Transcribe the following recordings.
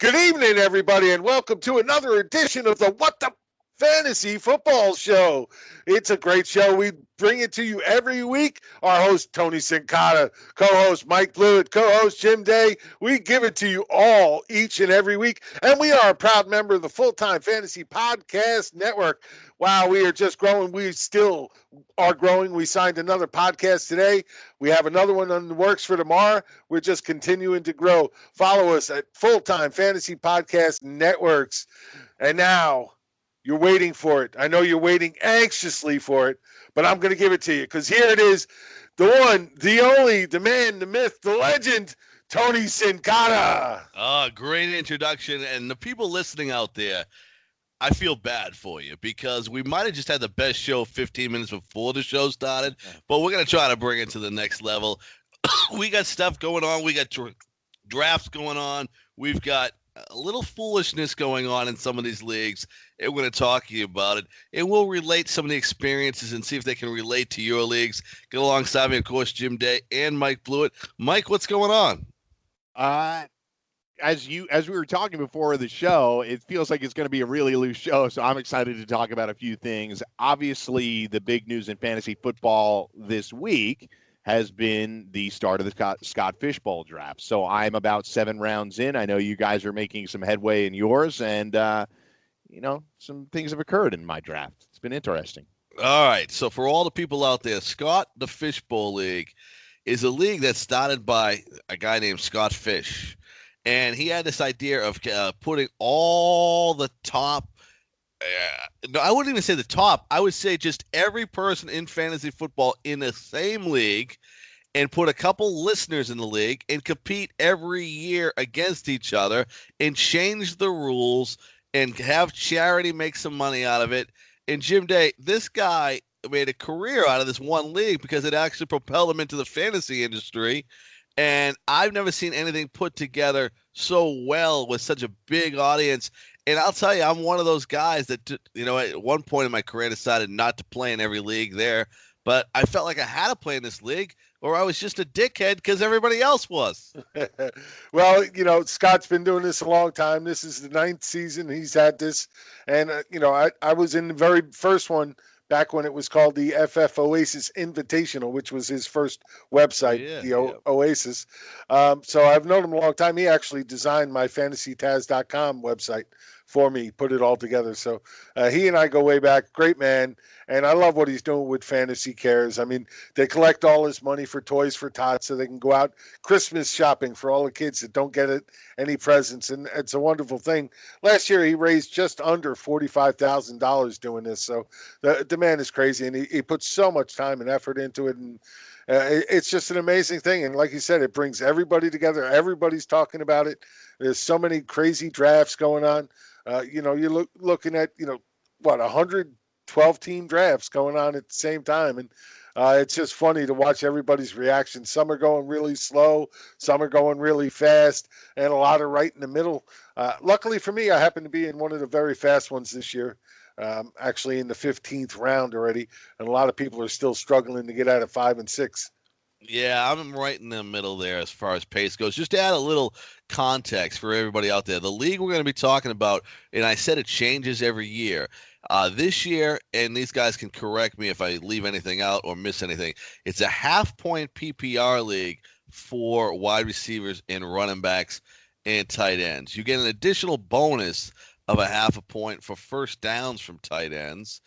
Good evening, everybody, and welcome to another edition of the What the Fantasy Football Show. It's a great show. We bring it to you every week. Our host, Tony Sincata, co-host Mike Blewett, co-host Jim Day. We give it to you all each and every week, and we are a proud member of the Full-Time Fantasy Podcast Network. Wow, we are just growing. We still are growing. We signed another podcast today. We have another one on the works for tomorrow. We're just continuing to grow. Follow us at Full-Time Fantasy Podcast Networks. And now you're waiting for it. I know you're waiting anxiously for it, but I'm going to give it to you because here it is. The one, the only, the man, the myth, the legend, Tony Sincata. Great introduction. And the people listening out there, I feel bad for you because we might have just had the best show 15 minutes before the show started, but we're going to try to bring it to the next level. We got stuff going on. We got drafts going on. We've got a little foolishness going on in some of these leagues, and we're going to talk to you about it. And we'll relate some of the experiences and see if they can relate to your leagues. Get alongside me, of course, Jim Day and Mike Blewett. Mike, what's going on? As we were talking before the show, it feels like it's going to be a really loose show, so I'm excited to talk about a few things. Obviously, the big news in fantasy football this week has been the start of the Scott Fish Bowl draft. So I'm about 7 rounds in. I know you guys are making some headway in yours, and, some things have occurred in my draft. It's been interesting. All right, so for all the people out there, Scott the Fish Bowl League is a league that's started by a guy named Scott Fish. And he had this idea of putting all the top no, I wouldn't even say the top. I would say just every person in fantasy football in the same league and put a couple listeners in the league and compete every year against each other and change the rules and have charity make some money out of it. And Jim Day, this guy made a career out of this one league because it actually propelled him into the fantasy industry. And I've never seen anything put together so well with such a big audience. And I'll tell you, I'm one of those guys that, at one point in my career decided not to play in every league there. But I felt like I had to play in this league or I was just a dickhead because everybody else was. Well, Scott's been doing this a long time. This is the 9th season he's had this. And, I was in the very first one back when it was called the FF Oasis Invitational, which was his first website, Oasis. So I've known him a long time. He actually designed my fantasytaz.com website for me, put it all together. So he and I go way back. Great man. And I love what he's doing with Fantasy Cares. I mean, they collect all this money for Toys for Tots so they can go out Christmas shopping for all the kids that don't get any presents. And it's a wonderful thing. Last year, he raised just under $45,000 doing this. So the man is crazy, and he puts so much time and effort into it. And it's just an amazing thing. And like you said, it brings everybody together. Everybody's talking about it. There's so many crazy drafts going on. You're looking at, 112-team drafts going on at the same time. And it's just funny to watch everybody's reaction. Some are going really slow. Some are going really fast. And a lot are right in the middle. Luckily for me, I happen to be in one of the very fast ones this year. Actually in the 15th round already. And a lot of people are still struggling to get out of 5 and 6. Yeah, I'm right in the middle there as far as pace goes. Just to add a little context for everybody out there, the league we're going to be talking about, and I said it changes every year. This year, and these guys can correct me if I leave anything out or miss anything, it's a half-point PPR league for wide receivers and running backs and tight ends. You get an additional bonus of a half a point for first downs from tight ends.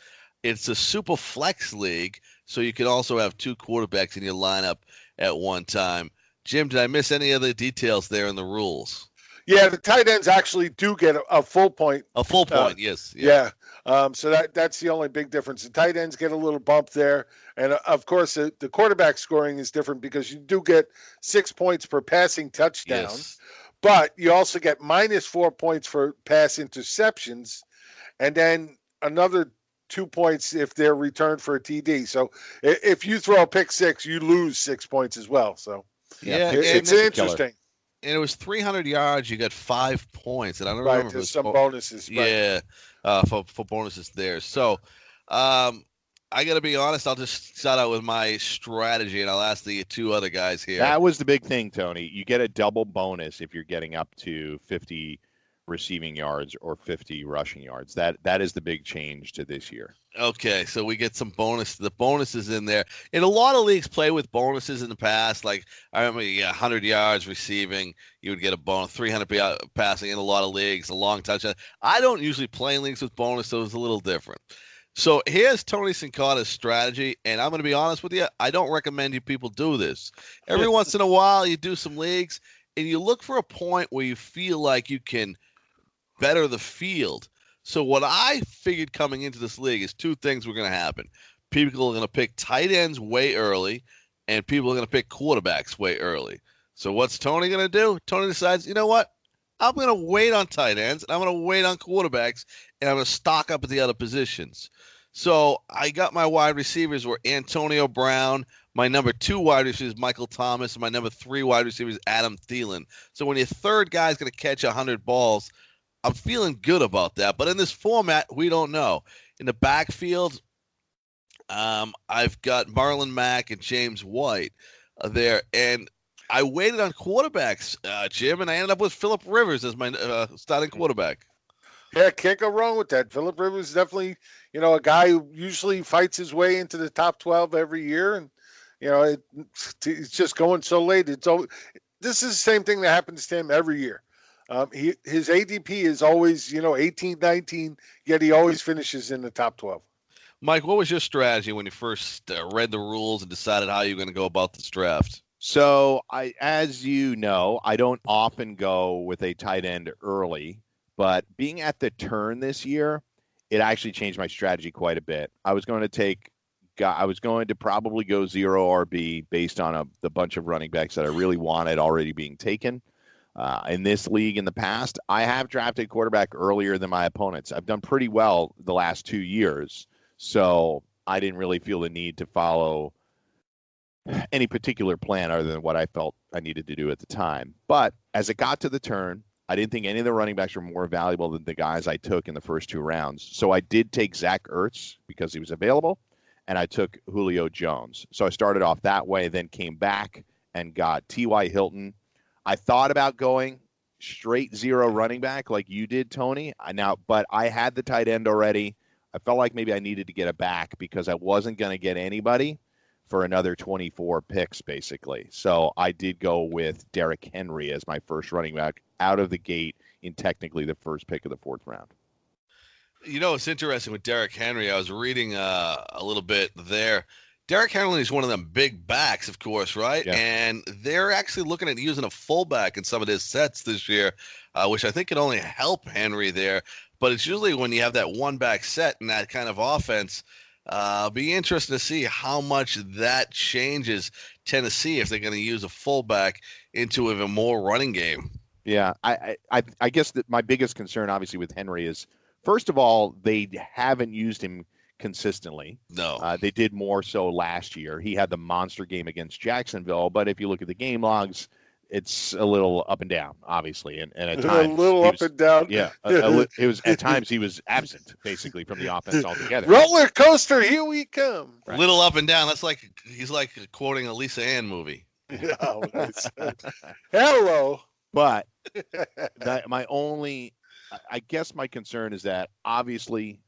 It's a super flex league, so you can also have 2 quarterbacks in your lineup at one time. Jim, did I miss any other details there in the rules? Yeah, the tight ends actually do get a full point. A full point, yes. Yeah. So that's the only big difference. The tight ends get a little bump there. And, of course, the quarterback scoring is different because you do get 6 points per passing touchdown. Yes. But you also get minus 4 points for pass interceptions. And then another 2 points if they're returned for a TD. So if you throw a pick 6, you lose 6 points as well. So it's interesting. And it was 300 yards. You got 5 points, and I don't remember. There's some bonuses. Yeah, for bonuses there. So I got to be honest. I'll just start out with my strategy, and I'll ask the 2 other guys here. That was the big thing, Tony. You get a double bonus if you're getting up to 50 receiving yards or 50 rushing yards. That is the big change to this year. Okay, so we get some bonus. The bonuses in there. In a lot of leagues, play with bonuses in the past. Like I remember, 100 yards receiving, you would get a bonus. 300 passing in a lot of leagues, a long touchdown. I don't usually play in leagues with bonus, so it's a little different. So here's Tony Sincata's strategy, and I'm going to be honest with you. I don't recommend you people do this. Every once in a while, you do some leagues, and you look for a point where you feel like you can better the field. So what I figured coming into this league is two things were going to happen. People are going to pick tight ends way early, and people are going to pick quarterbacks way early. So what's Tony going to do? Tony decides, you know what? I'm going to wait on tight ends, and I'm going to wait on quarterbacks, and I'm going to stock up at the other positions. So I got my wide receivers were Antonio Brown, my number 2 wide receiver is Michael Thomas, and my number 3 wide receiver is Adam Thielen. So when your third guy is going to catch 100 balls, I'm feeling good about that. But in this format, we don't know. In the backfield, I've got Marlon Mack and James White there. And I waited on quarterbacks, Jim, and I ended up with Phillip Rivers as my starting quarterback. Yeah, can't go wrong with that. Phillip Rivers is definitely, a guy who usually fights his way into the top 12 every year. And, it's just going so late. This is the same thing that happens to him every year. His ADP is always, 18, 19, yet he always finishes in the top 12. Mike, what was your strategy when you first read the rules and decided how you were going to go about this draft? So, as you know, I don't often go with a tight end early, but being at the turn this year, it actually changed my strategy quite a bit. I was going to probably go 0 RB based on the bunch of running backs that I really wanted already being taken. In this league in the past, I have drafted quarterback earlier than my opponents. I've done pretty well the last 2 years, so I didn't really feel the need to follow any particular plan other than what I felt I needed to do at the time. But as it got to the turn, I didn't think any of the running backs were more valuable than the guys I took in the first 2 rounds. So I did take Zach Ertz because he was available, and I took Julio Jones. So I started off that way, then came back and got T.Y. Hilton. I thought about going straight 0 running back like you did, Tony. But I had the tight end already. I felt like maybe I needed to get a back because I wasn't going to get anybody for another 24 picks, basically. So I did go with Derrick Henry as my first running back out of the gate in technically the first pick of the 4th round. It's interesting with Derrick Henry. I was reading a little bit there. Derrick Henry is one of them big backs, of course, right? Yeah. And they're actually looking at using a fullback in some of his sets this year, which I think can only help Henry there. But it's usually when you have that one-back set in that kind of offense, be interesting to see how much that changes Tennessee if they're going to use a fullback into even more running game. Yeah, I guess that my biggest concern, obviously, with Henry is, first of all, they haven't used him consistently. No. They did more so last year. He had the monster game against Jacksonville, but if you look at the game logs, it's a little up and down, obviously, and at times a little up and down. Yeah, it was at times he was absent basically from the offense altogether. Roller coaster, here we come. Right. Little up and down. That's like he's like quoting a Lisa Ann movie. Oh, nice. Hello. But I guess my concern is that obviously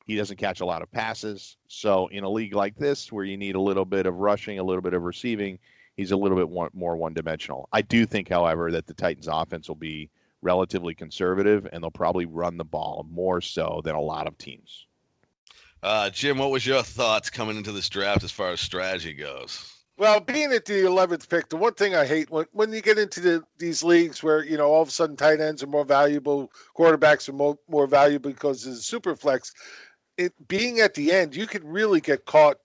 he doesn't catch a lot of passes. So in a league like this, where you need a little bit of rushing, a little bit of receiving, he's a little bit more one-dimensional. I do think, however, that the Titans' offense will be relatively conservative, and they'll probably run the ball more so than a lot of teams. Jim, what was your thoughts coming into this draft as far as strategy goes? Well, being at the 11th pick, the one thing I hate when you get into these leagues where, all of a sudden tight ends are more valuable, quarterbacks are more valuable because of the super flex, being at the end, you could really get caught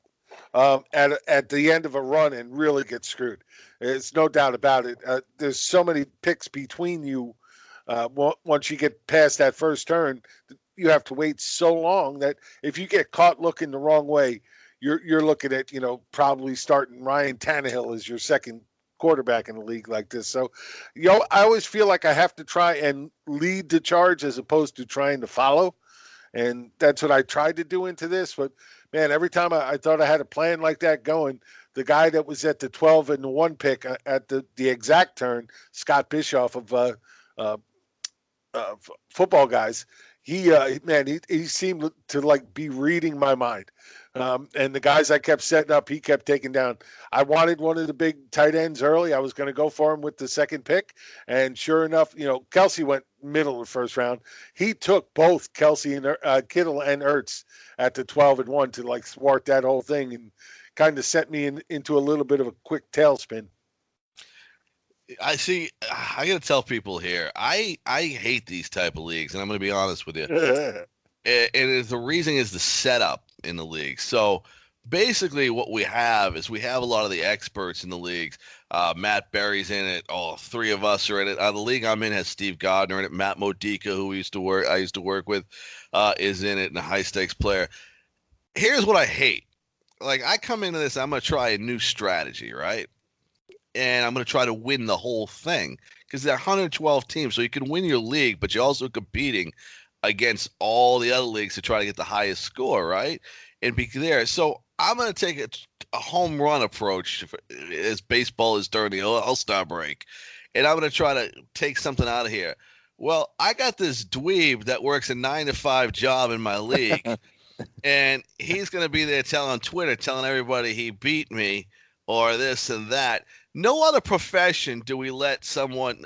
at the end of a run and really get screwed. It's no doubt about it. There's so many picks between you. Once you get past that first turn, you have to wait so long that if you get caught looking the wrong way, you're looking at, probably starting Ryan Tannehill as your second quarterback in a league like this. So, I always feel like I have to try and lead the charge as opposed to trying to follow. And that's what I tried to do into this. But, man, every time I thought I had a plan like that going, the guy that was at the 12 and the 1 pick at the exact turn, Scott Bischoff of football guys. He seemed to like be reading my mind. And the guys I kept setting up, he kept taking down. I wanted one of the big tight ends early. I was going to go for him with the second pick. And sure enough, Kelsey went middle of the first round. He took both Kelsey and Kittle and Ertz at the 12 and 1 to like thwart that whole thing and kind of set me into a little bit of a quick tailspin. I see. I got to tell people here, I hate these type of leagues, and I'm going to be honest with you. And the reason is the setup in the league. So basically what we have is we have a lot of the experts in the leagues. Matt Berry's in it. All three of us are in it. The league I'm in has Steve Gardner in it. Matt Modica, who I used to work with, is in it, and a high stakes player. Here's what I hate. Like, I come into this, I'm going to try a new strategy, right? And I'm going to try to win the whole thing because there are 112 teams. So you can win your league, but you're also competing against all the other leagues to try to get the highest score, right? And be there. So I'm going to take a home run approach as baseball is during the All-Star break. And I'm going to try to take something out of here. Well, I got this dweeb that works a 9-to-5 job in my league. And he's going to be there on Twitter telling everybody he beat me or this and that. No other profession do we let someone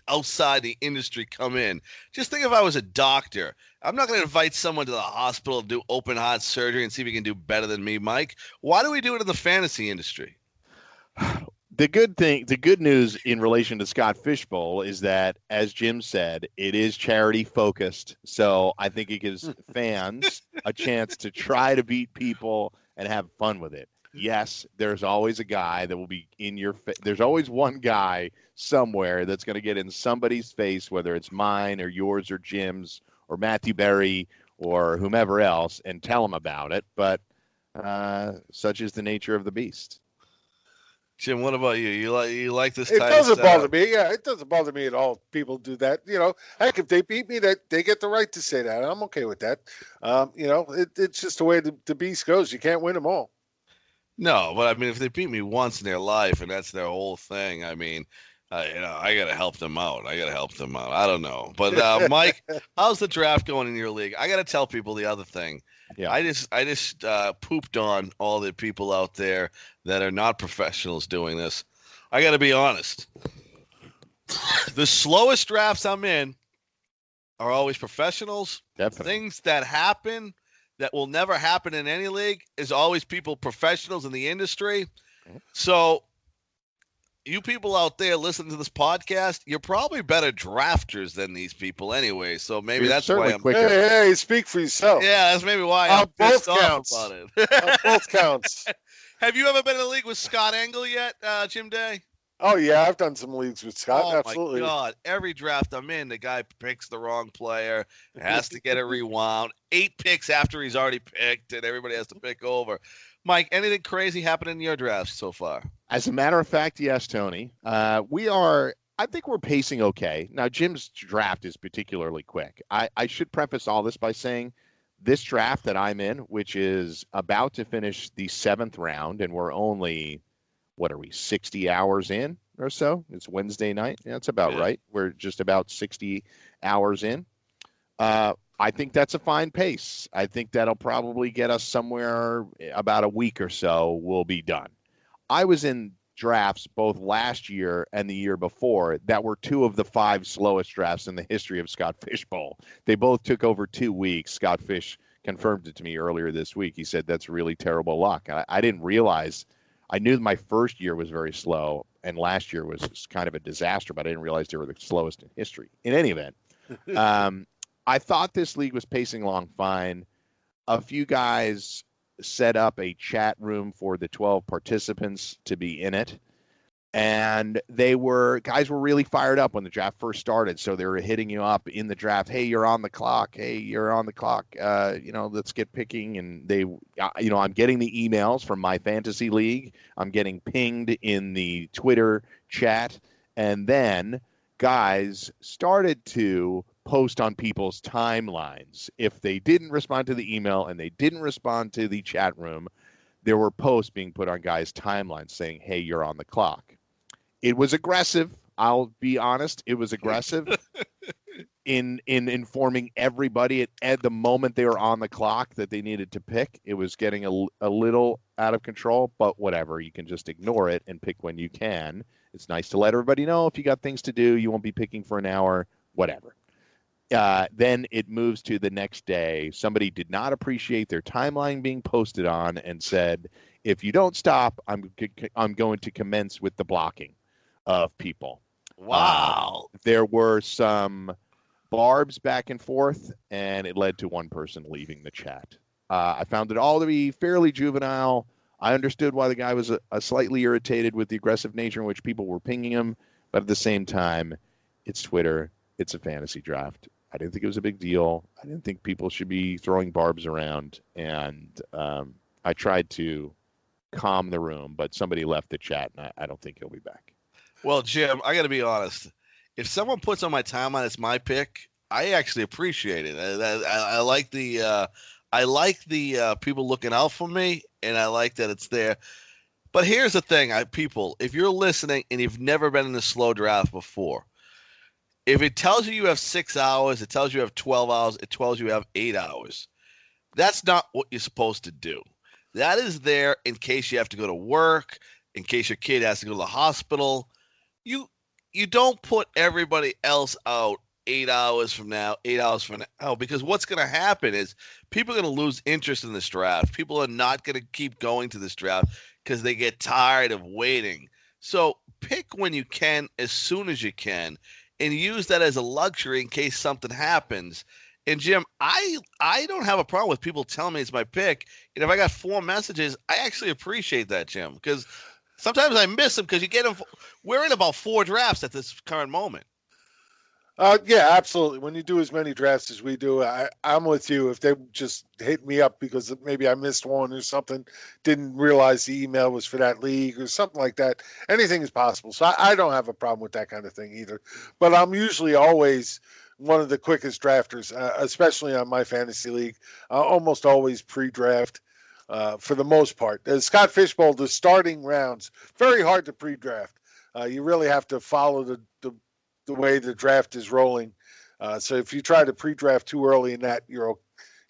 outside the industry come in. Just think if I was a doctor. I'm not going to invite someone to the hospital to do open heart surgery and see if he can do better than me, Mike. Why do we do it in the fantasy industry? The good news in relation to Scott Fishbowl is that, as Jim said, it is charity focused. So I think it gives fans a chance to try to beat people and have fun with it. Yes, there's always a guy that will be in your face. There's always one guy somewhere that's going to get in somebody's face, whether it's mine or yours or Jim's or Matthew Berry or whomever else, and tell them about it. But such is the nature of the beast. Jim, what about you? You like this? It doesn't bother me. Yeah, it doesn't bother me at all. People do that. Heck, if they beat me, that they get the right to say that. I'm okay with that. It's just the way the beast goes. You can't win them all. No, but I mean, if they beat me once in their life and that's their whole thing, I mean, I got to help them out. I don't know. But Mike, how's the draft going in your league? I got to tell people the other thing. Yeah, I just pooped on all the people out there that are not professionals doing this. I got to be honest. The slowest drafts I'm in are always professionals. Definitely. Things that happen that will never happen in any league is always people, professionals in the industry. So you people out there listening to this podcast, you're probably better drafters than these people anyway. So maybe that's why I'm quicker. Hey, speak for yourself. Yeah, that's maybe why I'm pissed off about it. Both counts. Have you ever been in a league with Scott Engel yet, Jim Day? Oh, yeah, I've done some leagues with Scott. Absolutely. Oh, my God. Every draft I'm in, the guy picks the wrong player, has to get it rewound. 8 picks after he's already picked, and everybody has to pick over. Mike, anything crazy happened in your drafts so far? As a matter of fact, yes, Tony. I think we're pacing okay. Now, Jim's draft is particularly quick. I should preface all this by saying this draft that I'm in, which is about to finish the 7th round, and we're only – what are we, 60 hours in or so? It's Wednesday night. Yeah, that's about right. We're just about 60 hours in. I think that's a fine pace. I think that'll probably get us somewhere about a week or so. We'll be done. I was in drafts both last year and the year before that were 2 of the 5 slowest drafts in the history of Scott Fishbowl. They both took over 2 weeks. Scott Fish confirmed it to me earlier this week. He said that's really terrible luck. I didn't realize. I knew my first year was very slow, and last year was kind of a disaster, but I didn't realize they were the slowest in history. In any event, I thought this league was pacing along fine. A few guys set up a chat room for the 12 participants to be in it, and guys were really fired up when the draft first started, so they were hitting you up in the draft. Hey, you're on the clock. Hey, you're on the clock. Let's get picking. And I'm getting the emails from my fantasy league. I'm getting pinged in the Twitter chat. And then guys started to post on people's timelines. If they didn't respond to the email and they didn't respond to the chat room, there were posts being put on guys' timelines saying, hey, you're on the clock. It was aggressive. I'll be honest. It was aggressive. in informing everybody at the moment they were on the clock that they needed to pick. It was getting a little out of control, but whatever. You can just ignore it and pick when you can. It's nice to let everybody know if you got things to do, you won't be picking for an hour, whatever. Then it moves to the next day. Somebody did not appreciate their timeline being posted on and said, if you don't stop, I'm going to commence with the blocking of people. Wow. There were some barbs back and forth, and it led to one person leaving the chat. I found it all to be fairly juvenile. I understood why the guy was slightly irritated with the aggressive nature in which people were pinging him, but at the same time, it's Twitter. It's a fantasy draft. I didn't think it was a big deal. I didn't think people should be throwing barbs around, and I tried to calm the room, but somebody left the chat, and I don't think he'll be back. Well, Jim, I got to be honest. If someone puts on my timeline as my pick, I actually appreciate it. I like the people looking out for me, and I like that it's there. But here's the thing, people, if you're listening and you've never been in a slow draft before, if it tells you have 6 hours, it tells you have 12 hours, it tells you have 8 hours. That's not what you're supposed to do. That is there in case you have to go to work, in case your kid has to go to the hospital. You don't put everybody else out 8 hours from now, 8 hours from now, because what's going to happen is people are going to lose interest in this draft. People are not going to keep going to this draft because they get tired of waiting. So pick when you can, as soon as you can, and use that as a luxury in case something happens. And Jim, I don't have a problem with people telling me it's my pick. And if I got 4 messages, I actually appreciate that, Jim, because sometimes I miss them because you get them. We're in about 4 drafts at this current moment. Yeah, absolutely. When you do as many drafts as we do, I'm with you. If they just hit me up because maybe I missed one or something, didn't realize the email was for that league or something like that, anything is possible. So I don't have a problem with that kind of thing either. But I'm usually always one of the quickest drafters, especially on my fantasy league. Almost always pre-draft for the most part. Scott Fishbowl, the starting rounds, very hard to pre-draft. You really have to follow the way the draft is rolling. So if you try to pre-draft too early in that,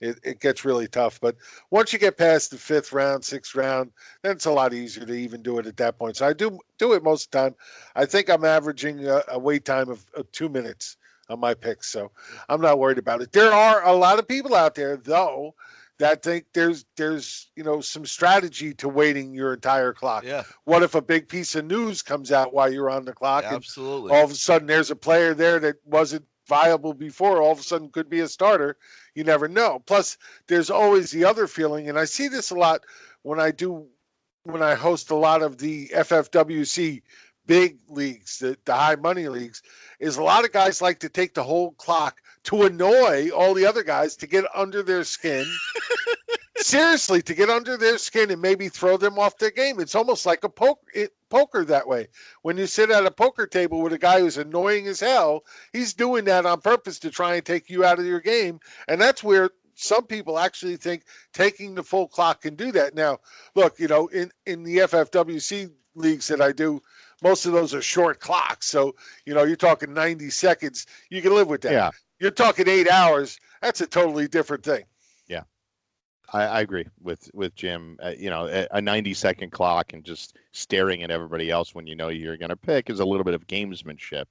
it gets really tough. But once you get past the 5th round, 6th round, then it's a lot easier to even do it at that point. So I do it most of the time. I think I'm averaging a wait time of 2 minutes on my picks. So I'm not worried about it. There are a lot of people out there, though, that think there's some strategy to waiting your entire clock. Yeah. What if a big piece of news comes out while you're on the clock? Absolutely. And all of a sudden there's a player there that wasn't viable before, all of a sudden could be a starter. You never know. Plus, there's always the other feeling, and I see this a lot when I host a lot of the FFWC big leagues, the high money leagues, is a lot of guys like to take the whole clock to annoy all the other guys to get under their skin. Seriously, to get under their skin and maybe throw them off their game. It's almost like a poker that way. When you sit at a poker table with a guy who's annoying as hell, he's doing that on purpose to try and take you out of your game. And that's where some people actually think taking the full clock can do that. Now, look, in the FFWC leagues that I do, most of those are short clocks. So, you're talking 90 seconds. You can live with that. Yeah. You're talking 8 hours. That's a totally different thing. Yeah. I agree with Jim. A 90-second clock and just staring at everybody else when you're going to pick is a little bit of gamesmanship.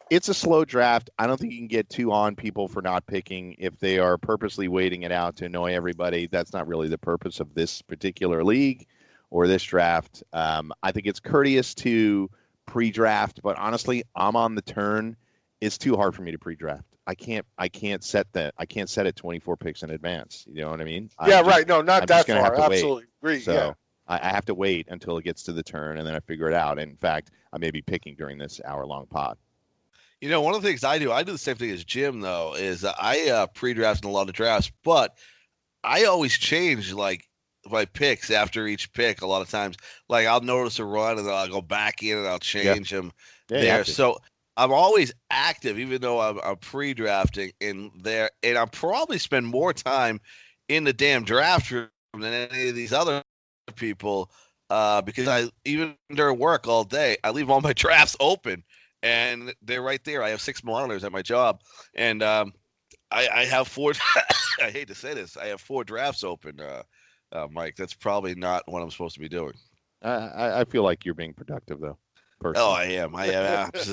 It's a slow draft. I don't think you can get too on people for not picking if they are purposely waiting it out to annoy everybody. That's not really the purpose of this particular league or this draft. I think it's courteous to pre-draft, but honestly, I'm on the turn. It's too hard for me to pre-draft. I can't set it 24 picks in advance. You know what I mean? Right. No, not that far. Absolutely Agree. So yeah. I have to wait until it gets to the turn, and then I figure it out. And in fact, I may be picking during this hour-long pod. One of the things I do the same thing as Jim, though, is I pre-draft in a lot of drafts, but I always change, my picks after each pick a lot of times. I'll notice a run, and then I'll go back in, and I'll change them there. So I'm always active, even though I'm pre-drafting in there, and I'll probably spend more time in the damn draft room than any of these other people because even during work all day, I leave all my drafts open, and they're right there. I have 6 monitors at my job, and I have 4. I hate to say this, I have 4 drafts open. Mike, that's probably not what I'm supposed to be doing. I feel like you're being productive, though. Oh, Personally. I am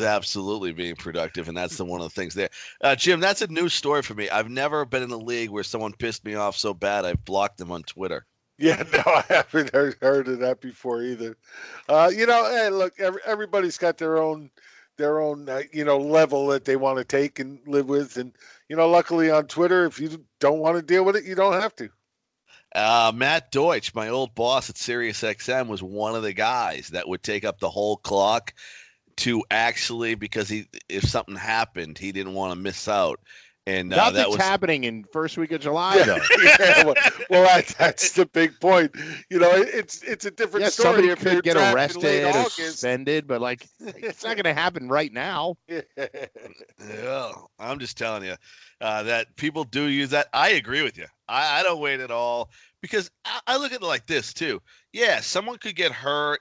absolutely being productive, and that's one of the things there. Jim, that's a new story for me. I've never been in a league where someone pissed me off so bad I've blocked them on Twitter. Yeah, no, I haven't heard of that before either. Hey, look, everybody's got their own level that they want to take and live with, and luckily on Twitter, if you don't want to deal with it, you don't have to. Matt Deutsch, my old boss at SiriusXM, was one of the guys that would take up the whole clock to actually, because if something happened, he didn't want to miss out. And Nothing's that was happening in first week of July, though. Yeah, well, that's the big point. It's a different story. Somebody If you're could get drafted late arrested or August. suspended, but it's not going to happen right now. Yeah, I'm just telling you that people do use that. I agree with you. I don't wait at all, because I look at it like this too. Yeah, someone could get hurt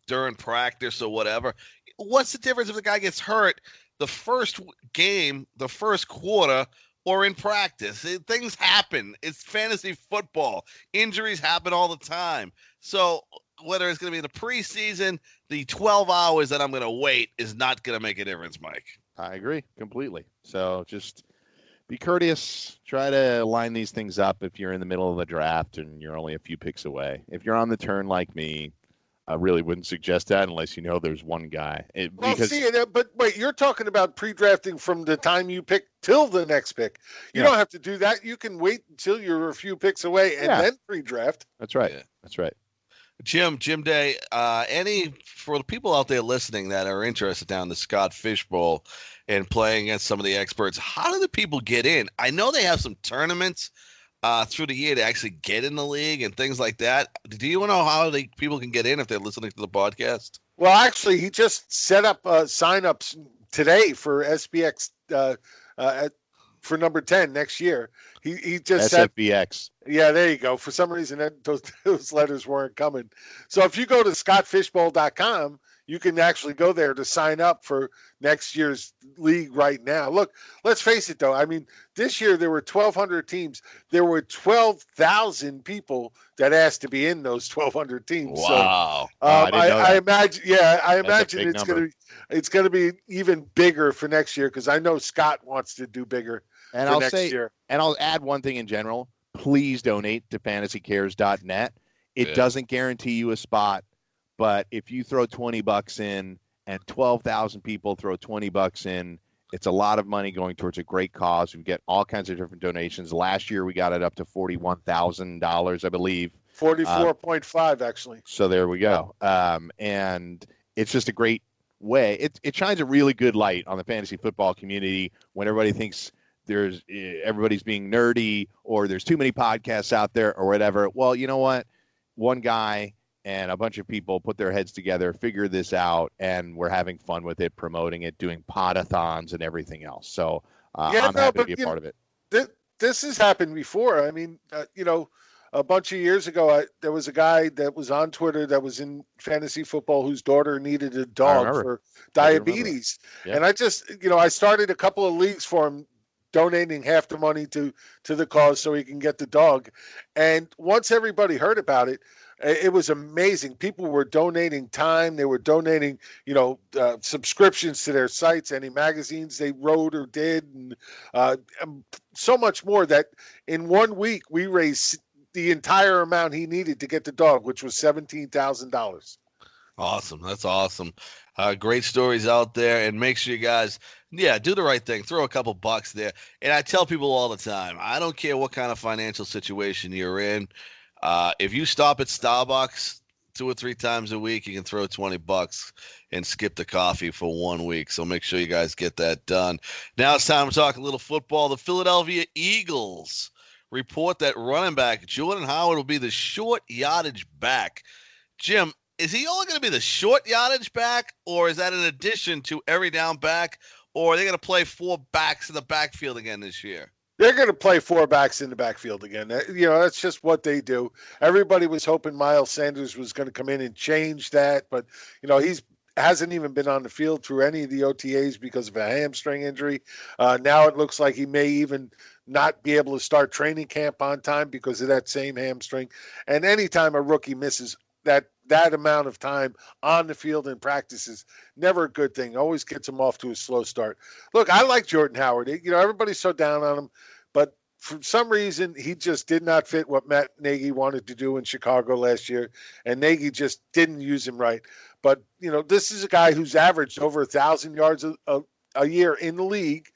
during practice or whatever. What's the difference if the guy gets hurt the first game, the first quarter, or in practice? Things happen. It's fantasy football. Injuries happen all the time. So whether it's going to be in the preseason, the 12 hours that I'm going to wait is not going to make a difference, Mike. I agree completely. So just be courteous. Try to line these things up if you're in the middle of the draft and you're only a few picks away. If you're on the turn like me, I really wouldn't suggest that unless there's one guy. But wait, you're talking about pre-drafting from the time you pick till the next pick. You don't have to do that. You can wait until you're a few picks away and then pre-draft. That's right. Yeah. That's right. Jim Day, for the people out there listening that are interested down the Scott Fish Bowl and playing against some of the experts, how do the people get in? I know they have some tournaments through the year to actually get in the league and things like that. Do you know how people can get in if they're listening to the podcast? Well, actually, he just set up sign-ups today for SPX for number 10 next year. He just SFBX. Yeah, there you go. For some reason, those letters weren't coming. So if you go to scottfishbowl.com, you can actually go there to sign up for next year's league right now. Look, let's face it, though. I mean, this year there were 1,200 teams. There were 12,000 people that asked to be in those 1,200 teams. Wow. So, I imagine. Yeah, I imagine it's going to be even bigger for next year, because I know Scott wants to do bigger for next year. And I'll add one thing in general. Please donate to fantasycares.net. It doesn't guarantee you a spot, but if you throw $20 in and 12,000 people throw $20 in, it's a lot of money going towards a great cause. We get all kinds of different donations. Last year we got it up to $41,000, I believe. 44.5 actually. So there we go. And it's just a great way. It shines a really good light on the fantasy football community when everybody thinks everybody's being nerdy or there's too many podcasts out there or whatever. Well, you know what? One guy and a bunch of people put their heads together, figure this out, and we're having fun with it, promoting it, doing podathons and everything else. So I'm happy to be a part of it. This has happened before. I mean, a bunch of years ago, there was a guy that was on Twitter that was in fantasy football whose daughter needed a dog for diabetes. Yeah. And I started a couple of leagues for him, donating half the money to the cause so he can get the dog. And once everybody heard about it, it was amazing. People were donating time. They were donating, subscriptions to their sites, any magazines they wrote or did, and so much more that in 1 week we raised the entire amount he needed to get the dog, which was $17,000. Awesome. That's awesome. Great stories out there, and make sure you guys, do the right thing. Throw a couple bucks there. And I tell people all the time, I don't care what kind of financial situation you're in. If you stop at Starbucks 2 or 3 times a week, you can throw $20 and skip the coffee for 1 week. So make sure you guys get that done. Now it's time to talk a little football. The Philadelphia Eagles report that running back Jordan Howard will be the short yardage back. Jim, is he only going to be the short yardage back, or is that in addition to every down back, or are they going to play 4 backs in the backfield again this year? They're going to play 4 backs in the backfield again. That's just what they do. Everybody was hoping Miles Sanders was going to come in and change that, but hasn't even been on the field through any of the OTAs because of a hamstring injury. Now it looks like he may even not be able to start training camp on time because of that same hamstring. And anytime a rookie misses that amount of time on the field in practice is never a good thing. Always gets him off to a slow start. Look, I like Jordan Howard. Everybody's so down on him, but for some reason, he just did not fit what Matt Nagy wanted to do in Chicago last year, and Nagy just didn't use him right. But, this is a guy who's averaged over 1,000 yards a year in the league.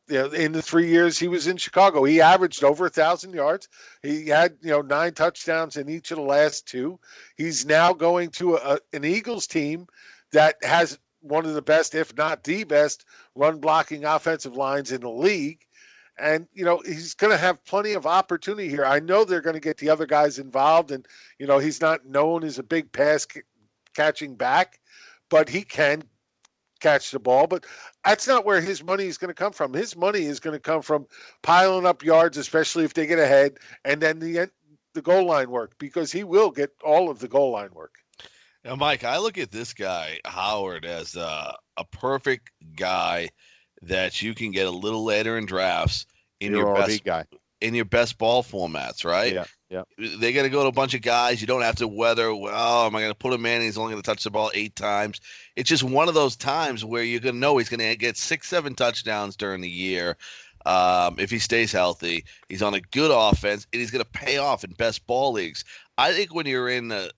In the 3 years he was in Chicago, he averaged over 1,000 yards. He had, 9 touchdowns in each of the last 2. He's now going to an Eagles team that has one of the best, if not the best, run blocking offensive lines in the league. And, he's going to have plenty of opportunity here. I know they're going to get the other guys involved. And, he's not known as a big pass catching back, but he can catch the ball. But that's not where his money is going to come from. His money is going to come from piling up yards, especially if they get ahead, and then the goal line work, because he will get all of the goal line work. Now, Mike, I look at this guy, Howard, as a perfect guy that you can get a little later in drafts in your best ball formats, right? Yeah. They got to go to a bunch of guys. You don't have to whether, am I going to put him in? He's only going to touch the ball 8 times. It's just one of those times where you're going to know he's going to get 6-7 touchdowns during the year. If he stays healthy, he's on a good offense, and he's going to pay off in best ball leagues. I think when you're in the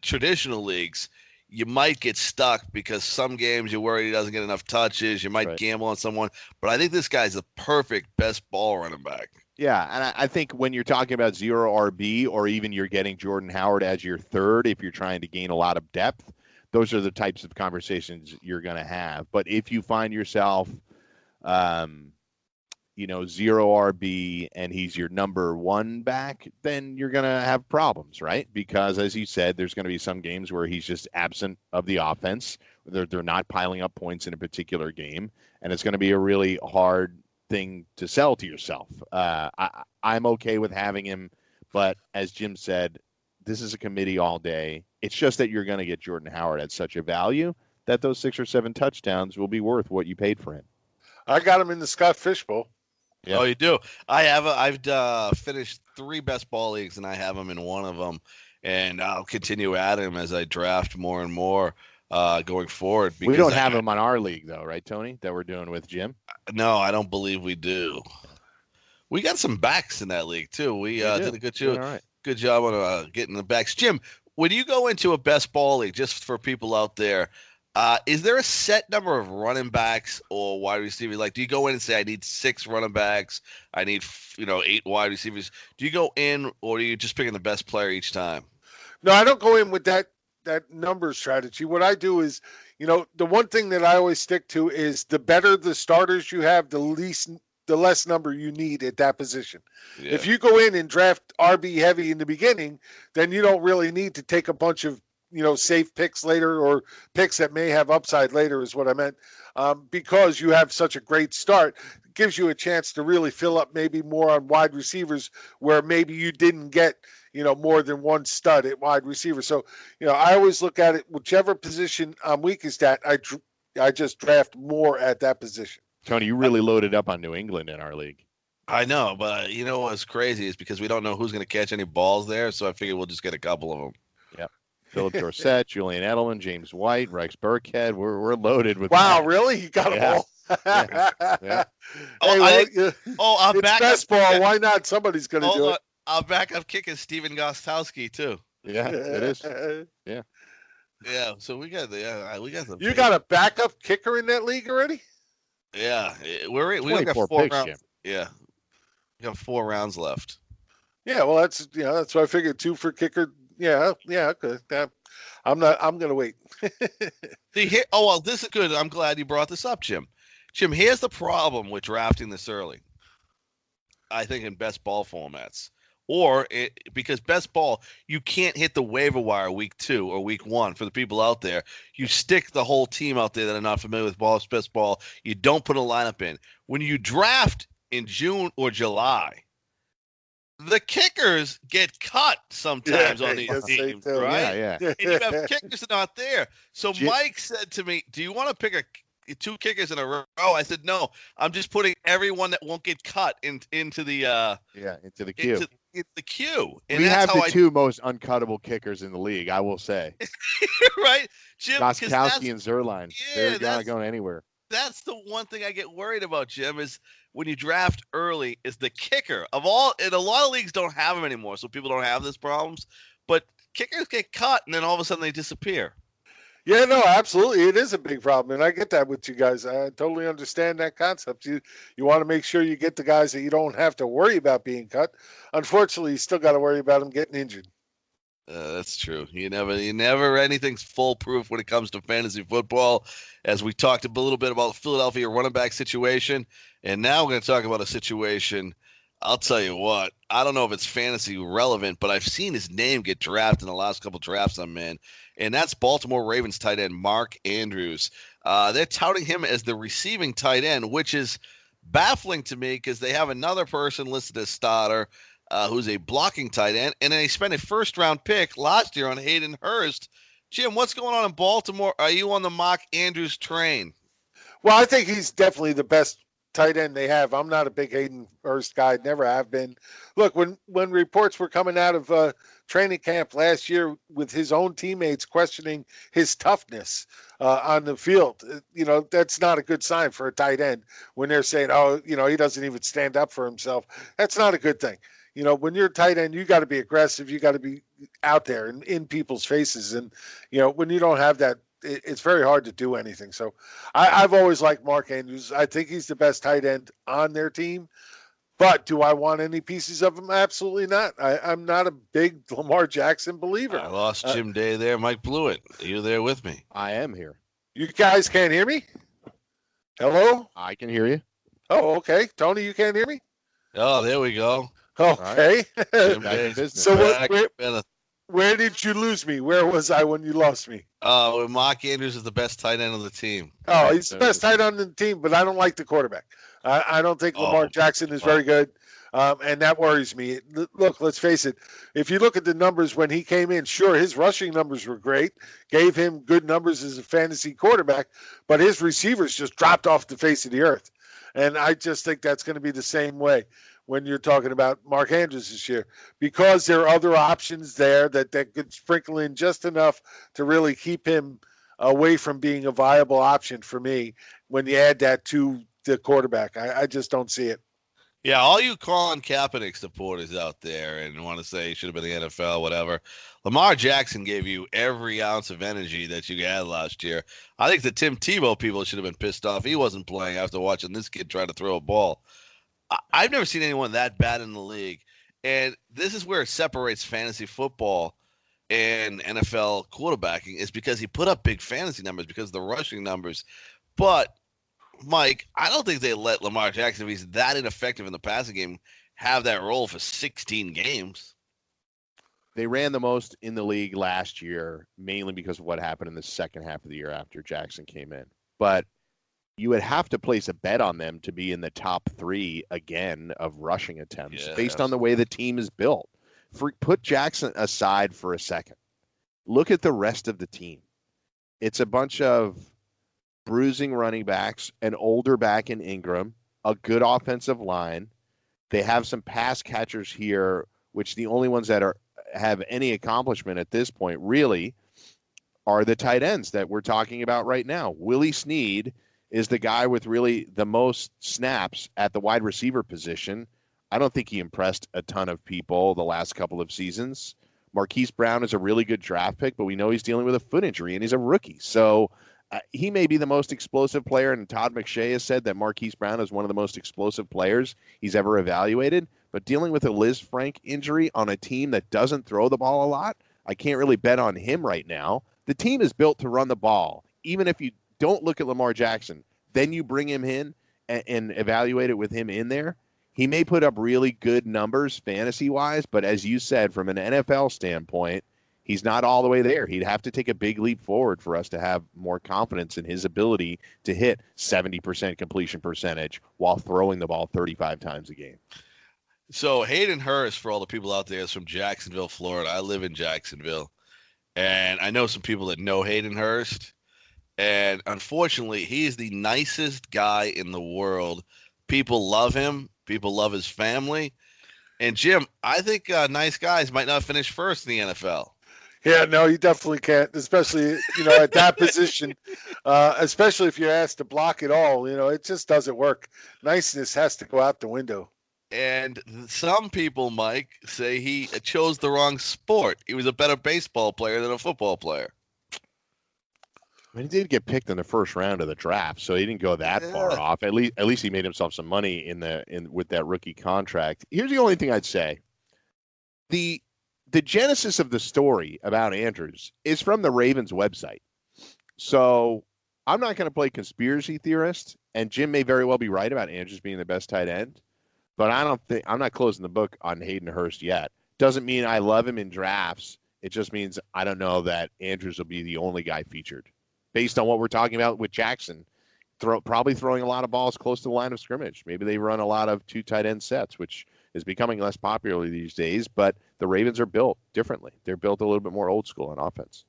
traditional leagues, you might get stuck because some games you're worried he doesn't get enough touches. You might gamble on someone. But I think this guy's the perfect best ball running back. Yeah, and I think when you're talking about zero RB, or even you're getting Jordan Howard as your third, if you're trying to gain a lot of depth, those are the types of conversations you're going to have. But if you find yourself, zero RB and he's your number 1 back, then you're going to have problems, right? Because as you said, there's going to be some games where he's just absent of the offense. They're not piling up points in a particular game, and it's going to be a really hard thing to sell to yourself. I'm okay with having him, but as Jim said, this is a committee all day. It's just that you're going to get Jordan Howard at such a value that those 6 or 7 touchdowns will be worth what you paid for him. I got him in the Scott Fish Bowl. Yeah. Oh, you do? I've finished 3 best ball leagues, and I have him in one of them, and I'll continue adding him as I draft more and more going forward. We don't have him on our league, though, right, Tony, that we're doing with Jim? No, I don't believe we do. We got some backs in that league, too. We did a good job on getting the backs. Jim, when you go into a best ball league, just for people out there, is there a set number of running backs or wide receivers? Like, do you go in and say, I need 6 running backs, I need 8 wide receivers? Do you go in, or are you just picking the best player each time? No, I don't go in with that number strategy. What I do is, the one thing that I always stick to is the better the starters you have, the less number you need at that position. Yeah. If you go in and draft RB heavy in the beginning, then you don't really need to take a bunch of safe picks later, or picks that may have upside later is what I meant, because you have such a great start. It gives you a chance to really fill up maybe more on wide receivers where maybe you didn't get, more than one stud at wide receiver. So, I always look at it, whichever position I'm weakest at, I just draft more at that position. Tony, you really loaded up on New England in our league. I know, but what's crazy is because we don't know who's going to catch any balls there, so I figured we'll just get a couple of them. Yep. Philip Dorsett, Julian Edelman, James White, Rex Burkhead. We're loaded with. Wow, really? You got them all? Yeah. I'm it's back. Best ball. Why not? Somebody's going to do it. Our backup kicker is Steven Gostkowski too. Yeah, it is. Yeah. Yeah. So we got the. You got a backup kicker in that league already? Yeah, we got 4 rounds. Jim. Yeah, we got 4 rounds left. Yeah, well, that's what I figured. 2 for kicker. Yeah, okay. I'm going to wait. See, this is good. I'm glad you brought this up, Jim. Jim, here's the problem with drafting this early. I think in best ball formats, because best ball, you can't hit the waiver wire week 2 or week 1 for the people out there. You stick the whole team out there that are not familiar with best ball. You don't put a lineup in. When you draft in June or July, the kickers get cut sometimes on these yes, they teams, do. right? Yeah. And you have kickers not there. So Jim- Mike said to me, "Do you want to pick two kickers in a row?" I said, "No, I'm just putting everyone that won't get cut into the into the queue. into the queue." And We that's have how the two most uncuttable kickers in the league, I will say. right, Jim. 'Cause Goskowski and Zerline. Yeah, They're not going anywhere. that's the one thing I get worried about, Jim, is when you draft early is the kicker of all. And a lot of leagues don't have them anymore, so people don't have these problems. But kickers get cut, and then all of a sudden they disappear. Yeah, no, absolutely. It is a big problem, and I get that with you guys. I totally understand that concept. You want to make sure you get the guys that you don't have to worry about being cut. Unfortunately, you still got to worry about them getting injured. That's true. You never anything's foolproof when it comes to fantasy football. As we talked a little bit about the Philadelphia running back situation, and now we're going to talk about a situation. I'll tell you what. I don't know if it's fantasy relevant, but I've seen his name get drafted in the last couple drafts I'm in, and that's Baltimore Ravens tight end Mark Andrews. They're touting him as the receiving tight end, which is baffling to me because they have another person listed as starter. Who's a blocking tight end, and then they spent a first-round pick last year on Hayden Hurst. Jim, what's going on in Baltimore? Are you on the Mark Andrews train? Well, I think he's definitely the best tight end they have. I'm not a big Hayden Hurst guy, never have been. Look, when reports were coming out of training camp last year with his own teammates questioning his toughness on the field, that's not a good sign for a tight end when they're saying, oh, he doesn't even stand up for himself. That's not a good thing. When you're a tight end, you got to be aggressive. You got to be out there and in people's faces. And, when you don't have that, it's very hard to do anything. So I've always liked Mark Andrews. I think he's the best tight end on their team. But do I want any pieces of him? Absolutely not. I'm not a big Lamar Jackson believer. I lost Jim Day there. Mike Blewett. Are you there with me? I am here. You guys can't hear me? Hello? I can hear you. Oh, okay. Tony, you can't hear me? Oh, there we go. Okay. Jim Back in Day's business. So back. where did you lose me? Where was I when you lost me? Mark Andrews is the best tight end of the team. Oh, he's the best tight end on the team, but I don't like the quarterback. I don't think Lamar Jackson is very good, and that worries me. Look, let's face it. If you look at the numbers when he came in, sure, his rushing numbers were great, gave him good numbers as a fantasy quarterback, but his receivers just dropped off the face of the earth. And I just think that's going to be the same way when you're talking about Mark Andrews this year, because there are other options there that could sprinkle in just enough to really keep him away from being a viable option for me when you add that to the quarterback. I just don't see it. Yeah, all you Colin Kaepernick supporters out there and want to say he should have been in the NFL, whatever. Lamar Jackson gave you every ounce of energy that you had last year. I think the Tim Tebow people should have been pissed off he wasn't playing after watching this kid try to throw a ball. I've never seen anyone that bad in the league. And this is where it separates fantasy football and NFL quarterbacking, is because he put up big fantasy numbers because of the rushing numbers. But, Mike, I don't think they let Lamar Jackson, if he's that ineffective in the passing game, have that role for 16 games. They ran the most in the league last year, mainly because of what happened in the second half of the year after Jackson came in. But you would have to place a bet on them to be in the top 3 again of rushing attempts based on the way the team is built. Put Jackson aside for a second. Look at the rest of the team. It's a bunch of bruising running backs, an older back in Ingram, a good offensive line. They have some pass catchers here, which the only ones that have any accomplishment at this point really are the tight ends that we're talking about right now. Willie Snead is the guy with really the most snaps at the wide receiver position. I don't think he impressed a ton of people the last couple of seasons. Marquise Brown is a really good draft pick, but we know he's dealing with a foot injury and he's a rookie. So he may be the most explosive player, and Todd McShay has said that Marquise Brown is one of the most explosive players he's ever evaluated. But dealing with a Liz Frank injury on a team that doesn't throw the ball a lot, I can't really bet on him right now. The team is built to run the ball. Even if you don't look at Lamar Jackson, then you bring him in and evaluate it with him in there. He may put up really good numbers fantasy-wise, but as you said, from an NFL standpoint, he's not all the way there. He'd have to take a big leap forward for us to have more confidence in his ability to hit 70% completion percentage while throwing the ball 35 times a game. So Hayden Hurst, for all the people out there, is from Jacksonville, Florida. I live in Jacksonville, and I know some people that know Hayden Hurst. And unfortunately, he is the nicest guy in the world. People love him. People love his family. And Jim, I think nice guys might not finish first in the NFL. Yeah, no, you definitely can't, especially at that position, especially if you're asked to block it all. It just doesn't work. Niceness has to go out the window. And some people, Mike, say he chose the wrong sport. He was a better baseball player than a football player. He did get picked in the first round of the draft, so he didn't go that far off. At least he made himself some money with that rookie contract. Here's the only thing I'd say: the genesis of the story about Andrews is from the Ravens website. So I'm not going to play conspiracy theorist, and Jim may very well be right about Andrews being the best tight end, but I'm not closing the book on Hayden Hurst yet. Doesn't mean I love him in drafts. It just means I don't know that Andrews will be the only guy featured. Based on what we're talking about with Jackson, probably throwing a lot of balls close to the line of scrimmage. Maybe they run a lot of two tight end sets, which is becoming less popular these days. But the Ravens are built differently. They're built a little bit more old school on offense.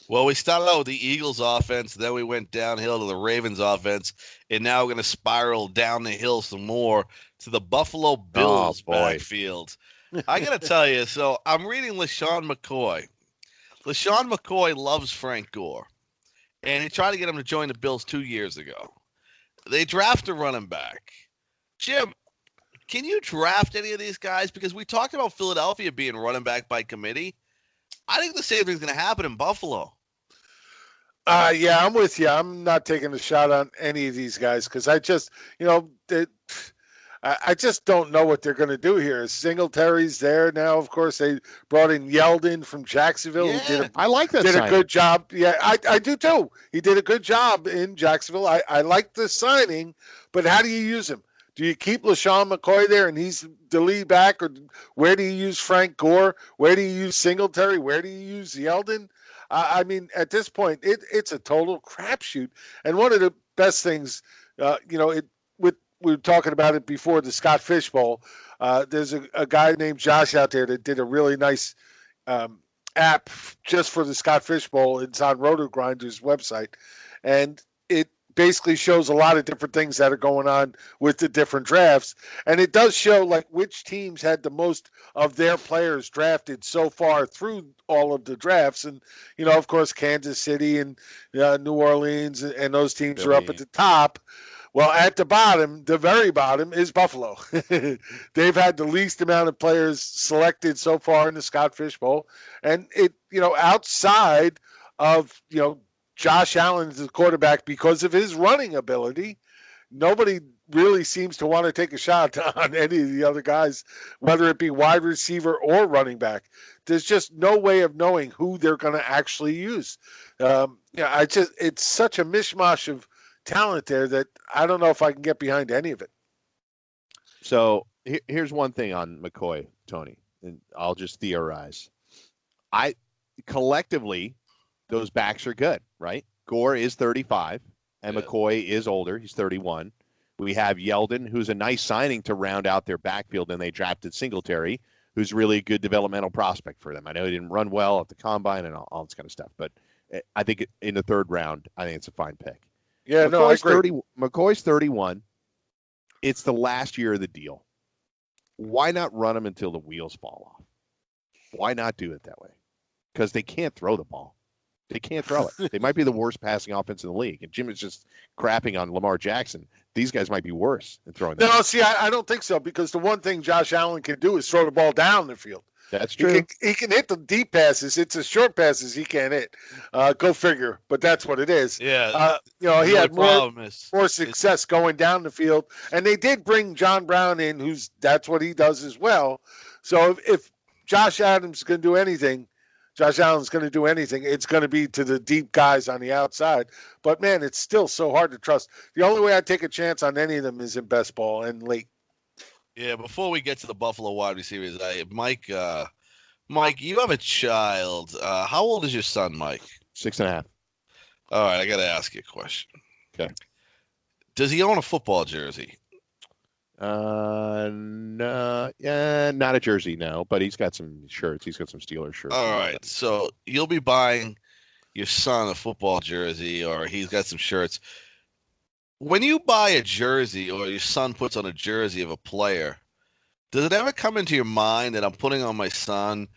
Well, we started out with the Eagles offense, then we went downhill to the Ravens offense, and now we're going to spiral down the hill some more to the Buffalo Bills backfield. I got to tell you, so I'm reading LaShawn McCoy. LaShawn McCoy loves Frank Gore. And he tried to get him to join the Bills 2 years ago. They draft a running back. Jim, can you draft any of these guys? Because we talked about Philadelphia being running back by committee. I think the same thing's going to happen in Buffalo. Yeah, I'm with you. I'm not taking a shot on any of these guys because I just, I just don't know what they're going to do here. Singletary's there now. Of course, they brought in Yeldon from Jacksonville. Yeah, I like that. Did a good job. Yeah, I do too. He did a good job in Jacksonville. I like the signing, but how do you use him? Do you keep LaShawn McCoy there and he's the lead back, or where do you use Frank Gore? Where do you use Singletary? Where do you use Yeldon? I mean, at this point, it's a total crapshoot. And one of the best things, we were talking about it before the Scott Fish Bowl. There's a guy named Josh out there that did a really nice app just for the Scott Fish Bowl. It's on Roto Grinders website, and it basically shows a lot of different things that are going on with the different drafts, and it does show like which teams had the most of their players drafted so far through all of the drafts. And of course, Kansas City and New Orleans and those teams are up at the top. Well, at the bottom, the very bottom, is Buffalo. They've had the least amount of players selected so far in the Scott Fish Bowl. And outside of, Josh Allen as the quarterback, because of his running ability, nobody really seems to want to take a shot on any of the other guys, whether it be wide receiver or running back. There's just no way of knowing who they're going to actually use. It's such a mishmash of talent there that I don't know if I can get behind any of it. So here's one thing on McCoy, Tony, and I'll just theorize. Collectively, those backs are good, right? Gore is 35, and McCoy is older. He's 31. We have Yeldon, who's a nice signing to round out their backfield, and they drafted Singletary, who's really a good developmental prospect for them. I know he didn't run well at the combine and all this kind of stuff, but I think in the third round, I think it's a fine pick. Yeah, McCoy's I agree. McCoy's 31. It's the last year of the deal. Why not run him until the wheels fall off? Why not do it that way? Because they can't throw the ball. They can't throw it. They might be the worst passing offense in the league. And Jim is just crapping on Lamar Jackson. These guys might be worse at throwing the ball. No, see, I don't think so, because the one thing Josh Allen can do is throw the ball down the field. That's true. He can hit the deep passes. It's the short passes he can't hit. Go figure. But that's what it is. Yeah. He had more success going down the field. And they did bring John Brown in, that's what he does as well. So if Josh Allen's going to do anything, it's going to be to the deep guys on the outside. But, man, it's still so hard to trust. The only way I take a chance on any of them is in best ball and late. Yeah, before we get to the Buffalo wide receivers, Mike, you have a child. How old is your son, Mike? 6.5. All right, I got to ask you a question. Okay. Does he own a football jersey? No, yeah, not a jersey, no, but he's got some shirts. He's got some Steelers shirts. All right, so you'll be buying your son a football jersey, or he's got some shirts. When you buy a jersey, or your son puts on a jersey of a player, does it ever come into your mind that I'm putting on my son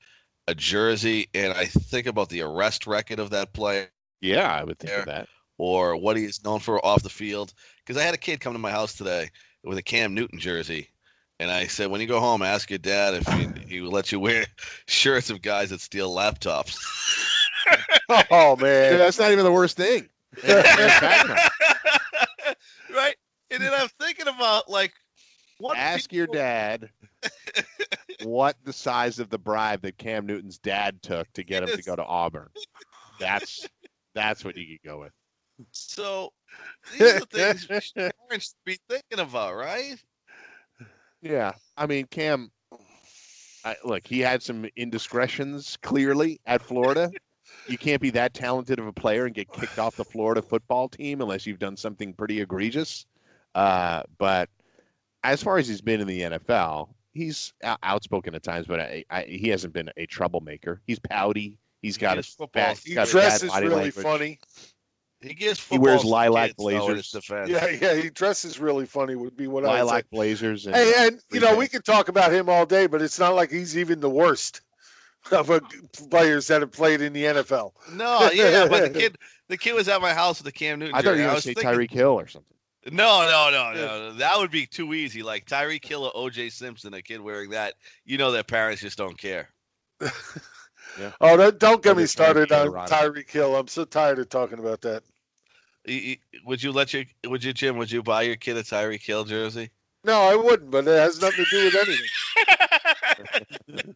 a jersey and I think about the arrest record of that player? Yeah, I would think of that. Or what he's known for off the field? Because I had a kid come to my house today with a Cam Newton jersey. And I said, when you go home, ask your dad if he will let you wear shirts of guys that steal laptops. Oh, man. That's not even the worst thing. Right? And then I'm thinking about, like, what ask your dad what the size of the bribe that Cam Newton's dad took to get him to go to Auburn. That's what you could go with. So these are the things parents should be thinking about, right? Yeah. I mean, Cam, look, he had some indiscretions clearly at Florida. You can't be that talented of a player and get kicked off the Florida football team unless you've done something pretty egregious. But as far as he's been in the NFL, he's outspoken at times, but he hasn't been a troublemaker. He's pouty. He dresses really funny. He wears lilac blazers. Yeah, he dresses really funny would be what I would say. Lilac blazers. And we can talk about him all day, but it's not like he's even the worst of players that have played in the NFL. No, yeah, but the kid was at my house with the Cam Newton jersey. I thought you were going to say Tyreek Hill or something. No. That would be too easy. Like Tyreek Hill or O.J. Simpson, a kid wearing that. You know their parents just don't care. Yeah. Oh, don't get me started on Tyreek Hill. I'm so tired of talking about that. Would you, Jim, would you buy your kid a Tyreek Hill jersey? No, I wouldn't, but it has nothing to do with anything.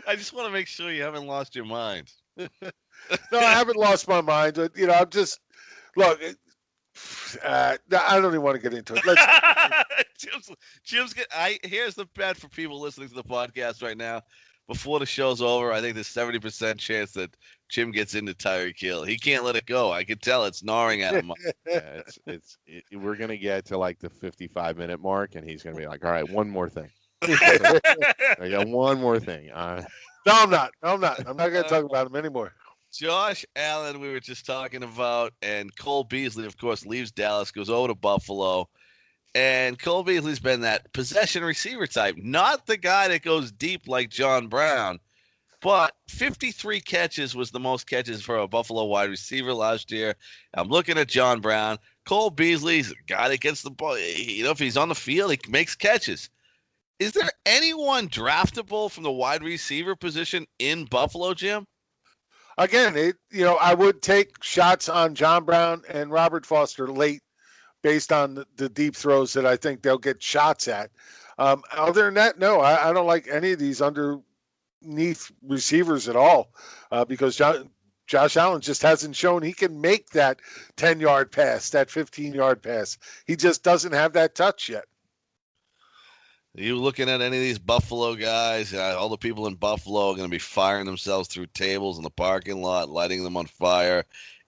I just want to make sure you haven't lost your mind. No, I haven't lost my mind. I'm just, look, I don't even want to get into it. Jim's here's the bet for people listening to the podcast right now. Before the show's over, I think there's 70% chance that Jim gets into Tyreek Hill. He can't let it go. I can tell it's gnawing at him. Yeah, we're gonna get to like the 55-minute mark, and he's gonna be like, "All right, one more thing. I got one more thing." No, I'm not. I'm not gonna talk about him anymore. Josh Allen, we were just talking about, and Cole Beasley, of course, leaves Dallas, goes over to Buffalo. And Cole Beasley's been that possession receiver type, not the guy that goes deep like John Brown, but 53 catches was the most catches for a Buffalo wide receiver last year. I'm looking at John Brown. Cole Beasley's a guy that gets the ball. If he's on the field, he makes catches. Is there anyone draftable from the wide receiver position in Buffalo, Jim? Again, I would take shots on John Brown and Robert Foster late, based on the deep throws that I think they'll get shots at. Other than that, no, I don't like any of these underneath receivers at all because Josh Allen just hasn't shown he can make that 10-yard pass, that 15-yard pass. He just doesn't have that touch yet. Are you looking at any of these Buffalo guys? All the people in Buffalo are going to be firing themselves through tables in the parking lot, lighting them on fire,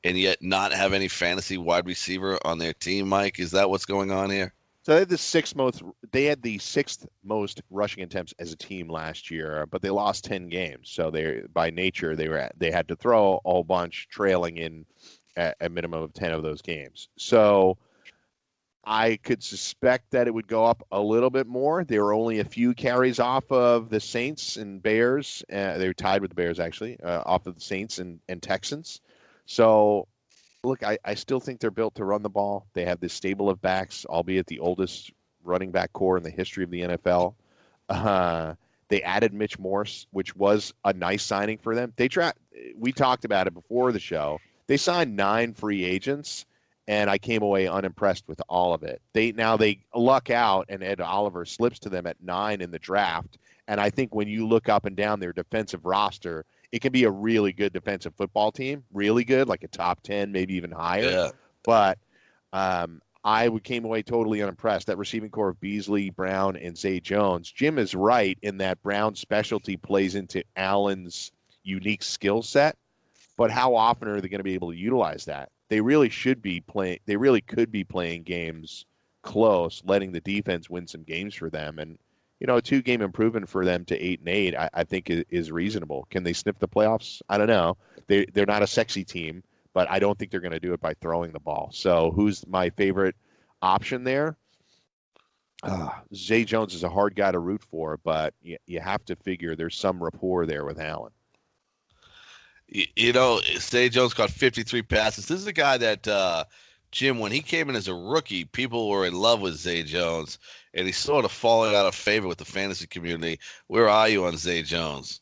and yet not have any fantasy wide receiver on their team, Mike? Is that what's going on here? So they had the sixth most rushing attempts as a team last year, but they lost 10 games. So by nature they had to throw a whole bunch, trailing in a minimum of 10 of those games. So I could suspect that it would go up a little bit more. There were only a few carries off of the Saints and Bears. They were tied with the Bears, actually, off of the Saints and Texans. So, look, I still think they're built to run the ball. They have this stable of backs, albeit the oldest running back core in the history of the NFL. They added Mitch Morse, which was a nice signing for them. We talked about it before the show. They signed 9 free agents, and I came away unimpressed with all of it. They luck out, and Ed Oliver slips to them at 9 in the draft. And I think when you look up and down their defensive roster, it can be a really good defensive football team, really good, like a top 10, maybe even higher. Yeah. But I came away totally unimpressed. That receiving core of Beasley, Brown, and Zay Jones. Jim is right in that Brown's specialty plays into Allen's unique skill set. But how often are they going to be able to utilize that? They really should be playing. They really could be playing games close, letting the defense win some games for them. And, a 2-game improvement for them to 8-8, I think is reasonable. Can they sniff the playoffs? I don't know. They're not a sexy team, but I don't think they're going to do it by throwing the ball. So who's my favorite option there? Zay Jones is a hard guy to root for, but you have to figure there's some rapport there with Allen. Zay Jones caught 53 passes. This is a guy that, Jim, when he came in as a rookie, people were in love with Zay Jones, and he's sort of falling out of favor with the fantasy community. Where are you on Zay Jones?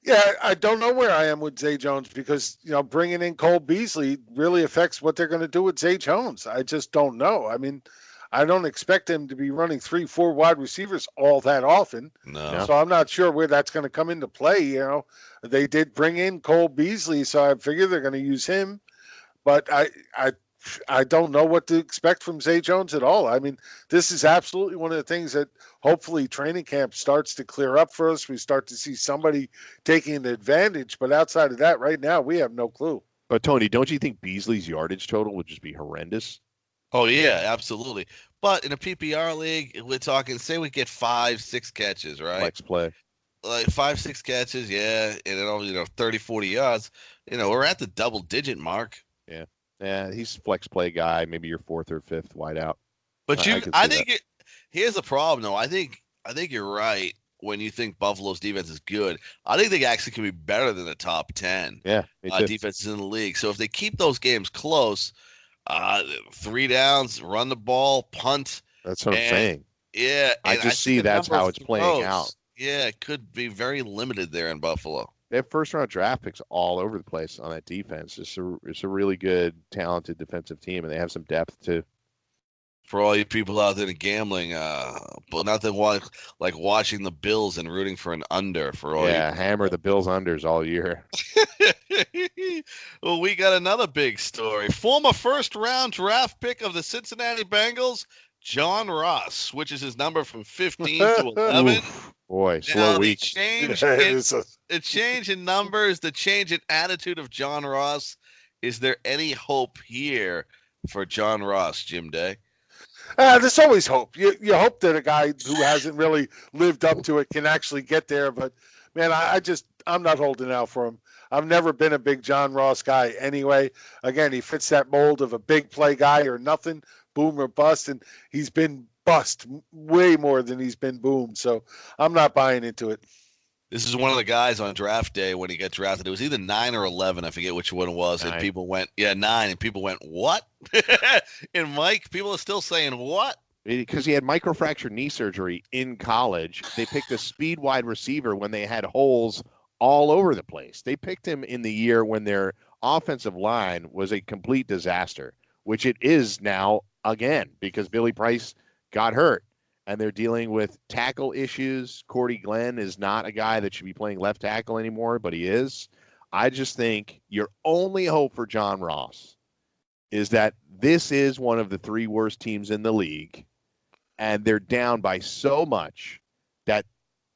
Yeah, I don't know where I am with Zay Jones because, bringing in Cole Beasley really affects what they're going to do with Zay Jones. I just don't know. I mean, I don't expect him to be running 3-4 wide receivers all that often. No. So I'm not sure where that's going to come into play. They did bring in Cole Beasley, so I figure they're going to use him. But I don't know what to expect from Zay Jones at all. I mean, this is absolutely one of the things that hopefully training camp starts to clear up for us. We start to see somebody taking an advantage. But outside of that, right now, we have no clue. But, Tony, don't you think Beasley's yardage total would just be horrendous? Oh, yeah, absolutely. But in a PPR league, we're talking, say we get 5-6 catches, right? Flex play. Like 5-6 catches, yeah, and then 30-40 yards. We're at the double-digit mark. Yeah, he's flex play guy, maybe your 4th or 5th wideout. But I think here's the problem, though. I think you're right when you think Buffalo's defense is good. I think they actually can be better than the top 10 defenses in the league. So if they keep those games close, 3 downs, run the ball, punt. That's what I'm saying. Yeah. I just see that's how it's playing out. Yeah, it could be very limited there in Buffalo. They have first-round draft picks all over the place on that defense. It's a really good, talented defensive team, and they have some depth too. For all you people out there gambling, but nothing like watching the Bills and rooting for an under for all. Yeah, hammer the Bills unders all year. Well, we got another big story. Former first-round draft pick of the Cincinnati Bengals, John Ross, switches his number from 15 to 11. Boy, slow week. The change in numbers, the change in attitude of John Ross. Is there any hope here for John Ross, Jim Day? There's always hope. You hope that a guy who hasn't really lived up to it can actually get there. But, man, I'm not holding out for him. I've never been a big John Ross guy anyway. Again, he fits that mold of a big play guy or nothing, boom or bust, and he's been bust way more than he's been boom. So I'm not buying into it. This is one of the guys on draft day when he got drafted. It was either 9 or 11. I forget which one it was. 9. And people went, 9. And people went, what? And Mike, people are still saying, what? Because he had microfracture knee surgery in college. They picked a speed wide receiver when they had holes all over the place. They picked him in the year when their offensive line was a complete disaster, which it is now again because Billy Price got hurt. And they're dealing with tackle issues. Cordy Glenn is not a guy that should be playing left tackle anymore, but he is. I just think your only hope for John Ross is that this is one of the 3 worst teams in the league, and they're down by so much that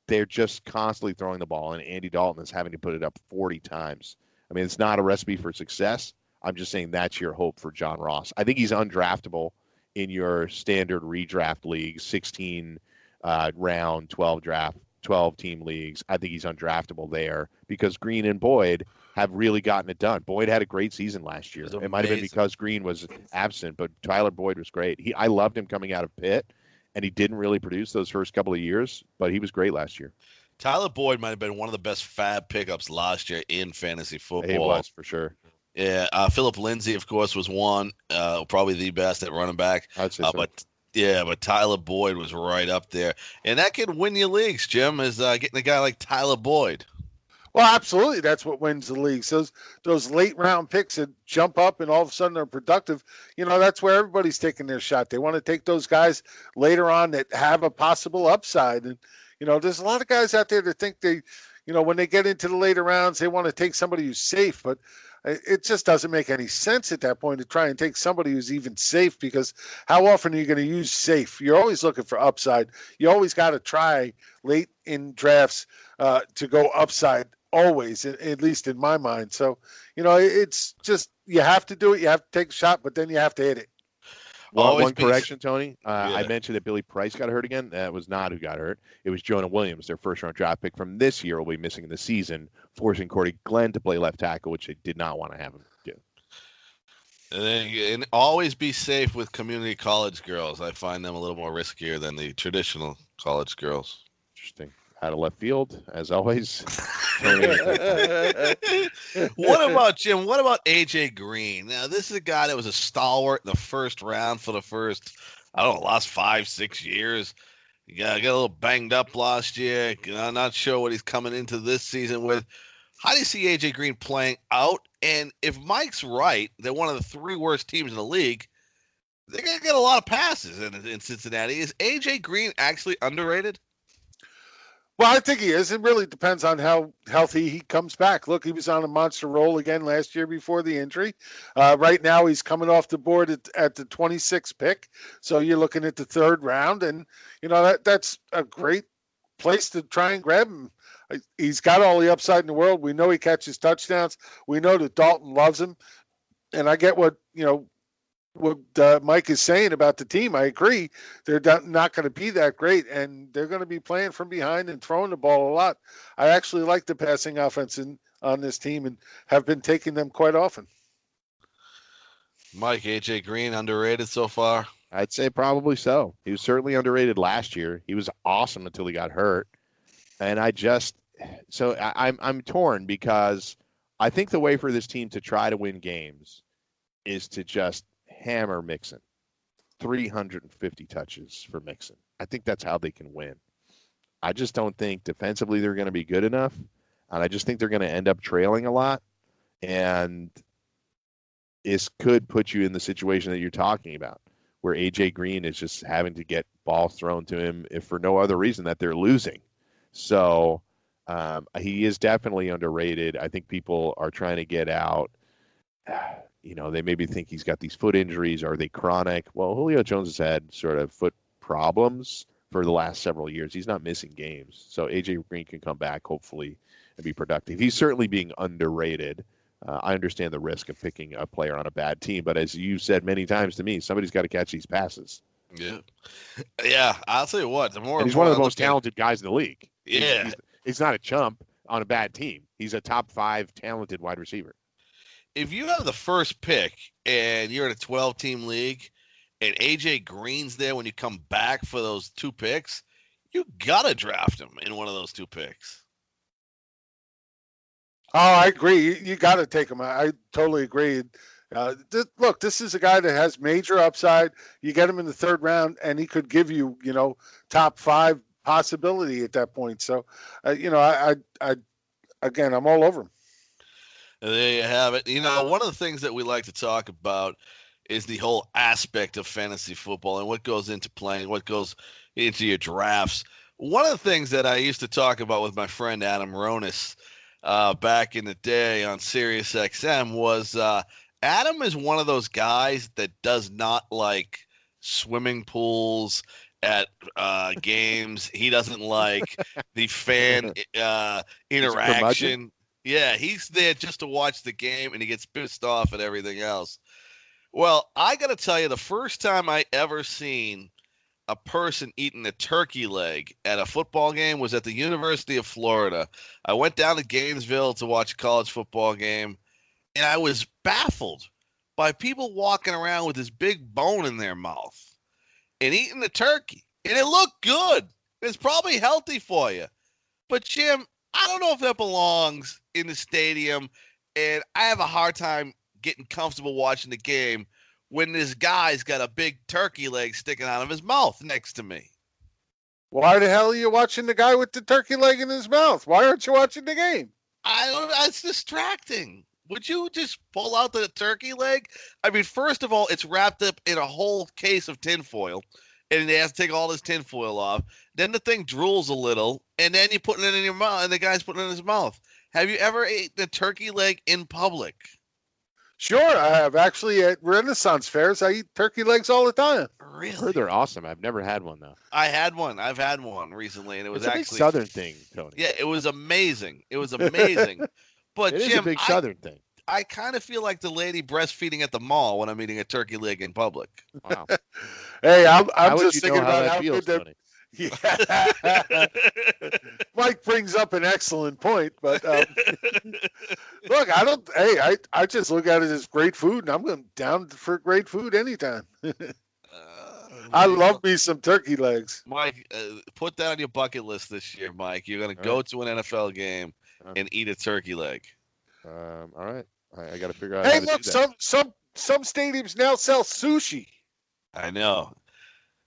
they're just constantly throwing the ball, and Andy Dalton is having to put it up 40 times. I mean, it's not a recipe for success. I'm just saying that's your hope for John Ross. I think he's undraftable in your standard redraft league, 16 round, 12 team leagues. I think he's undraftable there because Green and Boyd have really gotten it done. Boyd had a great season last year. It might have been because Green was absent, but Tyler Boyd was great. I loved him coming out of Pitt, and he didn't really produce those first couple of years, but he was great last year. Tyler Boyd might have been one of the best fab pickups last year in fantasy football. He was, for sure. Yeah, Philip Lindsay, of course, was one, probably the best at running back. I'd say so. But Tyler Boyd was right up there. And that could win you leagues, Jim, is getting a guy like Tyler Boyd. Well, absolutely. That's what wins the leagues. Those late round picks that jump up and all of a sudden are productive, that's where everybody's taking their shot. They want to take those guys later on that have a possible upside. And, there's a lot of guys out there that think they, when they get into the later rounds, they want to take somebody who's safe. But it just doesn't make any sense at that point to try and take somebody who's even safe, because how often are you going to use safe? You're always looking for upside. You always got to try late in drafts to go upside, always, at least in my mind. So, it's just, you have to do it. You have to take a shot, but then you have to hit it. Always One be correction, Tony. Yeah. I mentioned that Billy Price got hurt again. That was not who got hurt. It was Jonah Williams, their first-round draft pick from this year, will be missing in the season, forcing Corey Glenn to play left tackle, which they did not want to have him do. And always be safe with community college girls. I find them a little more riskier than the traditional college girls. Interesting. Out of left field, as always. What about Jim? What about AJ Green? Now, this is a guy that was a stalwart in the first round for the first, I don't know, last 5-6 years. Got a little banged up last year. I'm not sure what he's coming into this season with. How do you see AJ Green playing out? And if Mike's right, they're one of the 3 worst teams in the league. They're going to get a lot of passes in Cincinnati. Is AJ Green actually underrated? Well, I think he is. It really depends on how healthy he comes back. Look, he was on a monster roll again last year before the injury. Right now, he's coming off the board at the 26th pick. So you're looking at the 3rd round, and that's a great place to try and grab him. He's got all the upside in the world. We know he catches touchdowns. We know that Dalton loves him, and I get what Mike is saying about the team. I agree. They're not going to be that great, and they're going to be playing from behind and throwing the ball a lot. I actually like the passing offense on this team and have been taking them quite often. Mike, AJ Green, underrated so far? I'd say probably so. He was certainly underrated last year. He was awesome until he got hurt. And I'm torn because I think the way for this team to try to win games is to just hammer Mixon. 350 touches for Mixon. I think that's how they can win. I just don't think defensively they're going to be good enough. And I just think they're going to end up trailing a lot. And this could put you in the situation that you're talking about, where AJ Green is just having to get balls thrown to him if for no other reason that they're losing. So he is definitely underrated. I think people are trying to get out. They maybe think he's got these foot injuries. Are they chronic? Well, Julio Jones has had sort of foot problems for the last several years. He's not missing games. So AJ Green can come back, hopefully, and be productive. He's certainly being underrated. I understand the risk of picking a player on a bad team, but as you said many times to me, somebody's got to catch these passes. Yeah. I'll tell you what. He's one of the most talented guys in the league. Yeah, he's not a chump on a bad team. He's a top 5 talented wide receiver. If you have the first pick and you're in a 12-team league, and AJ Green's there when you come back for those 2 picks, you gotta draft him in one of those 2 picks. Oh, I agree. You got to take him. I totally agree. Look, this is a guy that has major upside. You get him in the 3rd round, and he could give you, top 5 possibility at that point. So, I again, I'm all over him. And there you have it. One of the things that we like to talk about is the whole aspect of fantasy football and what goes into playing, what goes into your drafts. One of the things that I used to talk about with my friend Adam Ronis back in the day on Sirius XM was Adam is one of those guys that does not like swimming pools at games. He doesn't like the fan interaction. Yeah, he's there just to watch the game, and he gets pissed off at everything else. Well, I got to tell you, the first time I ever seen a person eating a turkey leg at a football game was at the University of Florida. I went down to Gainesville to watch a college football game, and I was baffled by people walking around with this big bone in their mouth and eating the turkey. And it looked good. It's probably healthy for you. But, Jim, I don't know if that belongs in the stadium, and I have a hard time getting comfortable watching the game when this guy's got a big turkey leg sticking out of his mouth next to me. Why the hell are you watching the guy with the turkey leg in his mouth? Why aren't you watching the game? I don't know. It's distracting. Would you just pull out the turkey leg? I mean, first of all, it's wrapped up in a whole case of tinfoil, and they have to take all this tinfoil off. Then the thing drools a little, and then you're putting it in your mouth, and the guy's putting it in his mouth. Have you ever ate the turkey leg in public? Sure, I have. Actually, at Renaissance fairs, I eat turkey legs all the time. Really? I've heard they're awesome. I've never had one, though. I had one. I've had one recently, and it was It's a actually big Southern thing, Tony. Yeah, it was amazing. It was amazing. But It is Jim, a big Southern thing. I kind of feel like the lady breastfeeding at the mall when I'm eating a turkey leg in public. Wow. Hey, I'm How would just you thinking know how about that how feels, good Tony? Yeah. Mike brings up an excellent point, but look, I don't. Hey, I just look at it as great food, and I'm going down for great food anytime. I There you love go. me some turkey legs. Mike, put that on your bucket list this year, Mike. You're going to All go right. to an NFL game and eat a turkey leg. All right. I got to figure out Hey, how to do look, that. some stadiums now sell sushi. I know.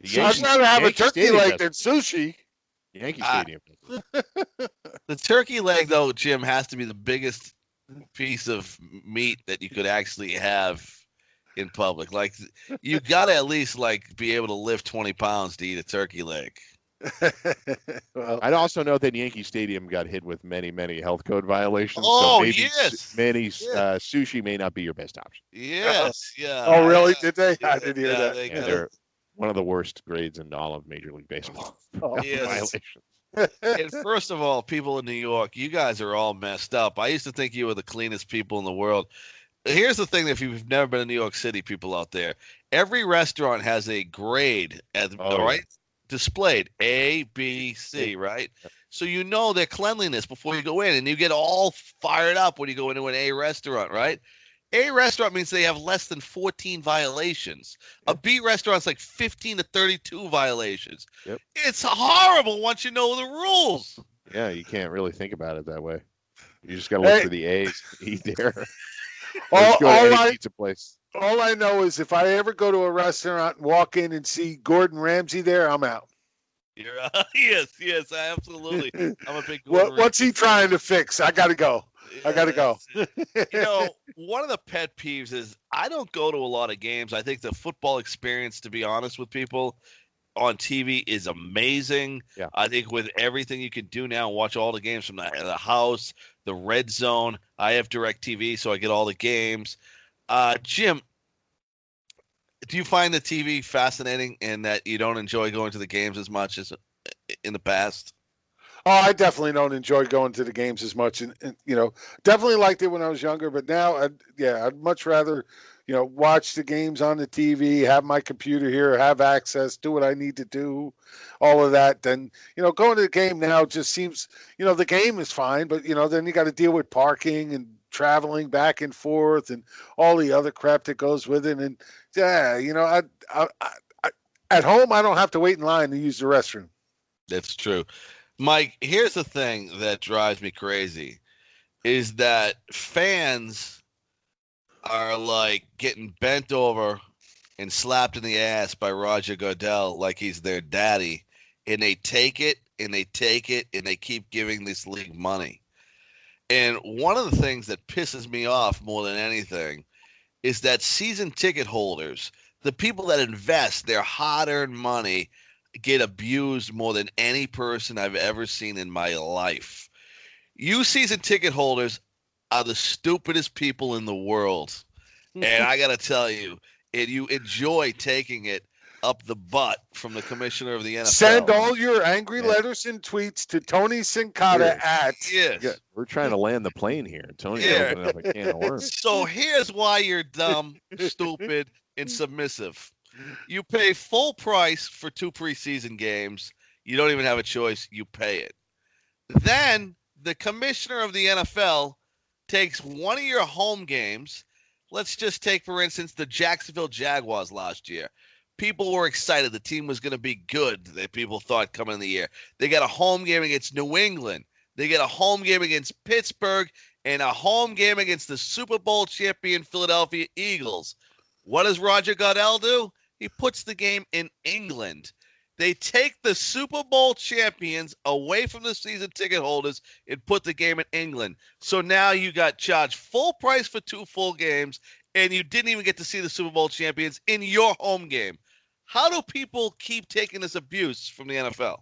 So I'd rather have a Yankee turkey Stadium leg does. than sushi. Yankee Stadium. The turkey leg, though, Jim, has to be the biggest piece of meat that you could actually have in public. Like, you got to at least like be able to lift 20 pounds to eat a turkey leg. Well, I'd also know that Yankee Stadium got hit with many, many health code violations. Oh, so maybe yes. sushi may not be your best option. Yes, yeah. oh, really? Did they? Yeah, I didn't hear yeah, that. they Yeah, got they're one of the worst grades in all of Major League Baseball. Oh. Yes. Violations. And first of all, people in New York, you guys are all messed up. I used to think you were the cleanest people in the world. Here's the thing: if you've never been to New York City, people out there, every restaurant has a grade, all right, displayed A, B, C, right? So you know their cleanliness before you go in, and you get all fired up when you go into an A restaurant, right? A restaurant means they have less than 14 violations. A B restaurant's like 15 to 32 violations. Yep. It's horrible once you know the rules. Yeah, you can't really think about it that way. You just got to look for the A's, eat there. Or just go to any pizza place. All I know is if I ever go to a restaurant and walk in and see Gordon Ramsay there, I'm out. You're, yes, absolutely. I'm a big Gordon What's he Ramsay trying fan. to fix? I got to go. I got to go. One of the pet peeves is I don't go to a lot of games. I think the football experience, to be honest with people, on TV is amazing. Yeah. I think with everything you can do now, watch all the games from the house, the red zone. I have DirecTV, so I get all the games. Jim, do you find the TV fascinating and that you don't enjoy going to the games as much as in the past? Oh, I definitely don't enjoy going to the games as much, and definitely liked it when I was younger. But now, I'd much rather, watch the games on the TV, have my computer here, have access, do what I need to do, all of that. Than going to the game now just seems, the game is fine, but then you got to deal with parking and traveling back and forth and all the other crap that goes with it. And I at home I don't have to wait in line to use the restroom. That's true. Mike, here's the thing that drives me crazy is that fans are like getting bent over and slapped in the ass by Roger Goodell like he's their daddy, and they take it and they take it and they keep giving this league money. And one of the things that pisses me off more than anything is that season ticket holders, the people that invest their hard-earned money, get abused more than any person I've ever seen in my life. You season ticket holders are the stupidest people in the world. And I got to tell you, you enjoy taking it up the butt from the commissioner of the NFL. Send all your angry letters and tweets to Tony Sincata at. Yes. Yeah, we're trying to land the plane here. Tony's opening up a can of worms. So here's why you're dumb, stupid, and submissive. You pay full price for 2 preseason games. You don't even have a choice. You pay it. Then the commissioner of the NFL takes one of your home games. Let's just take, for instance, the Jacksonville Jaguars last year. People were excited. The team was going to be good, that people thought coming in the year. They got a home game against New England. They get a home game against Pittsburgh and a home game against the Super Bowl champion Philadelphia Eagles. What does Roger Goodell do? He puts the game in England. They take the Super Bowl champions away from the season ticket holders and put the game in England. So now you got charged full price for 2 full games, and you didn't even get to see the Super Bowl champions in your home game. How do people keep taking this abuse from the NFL?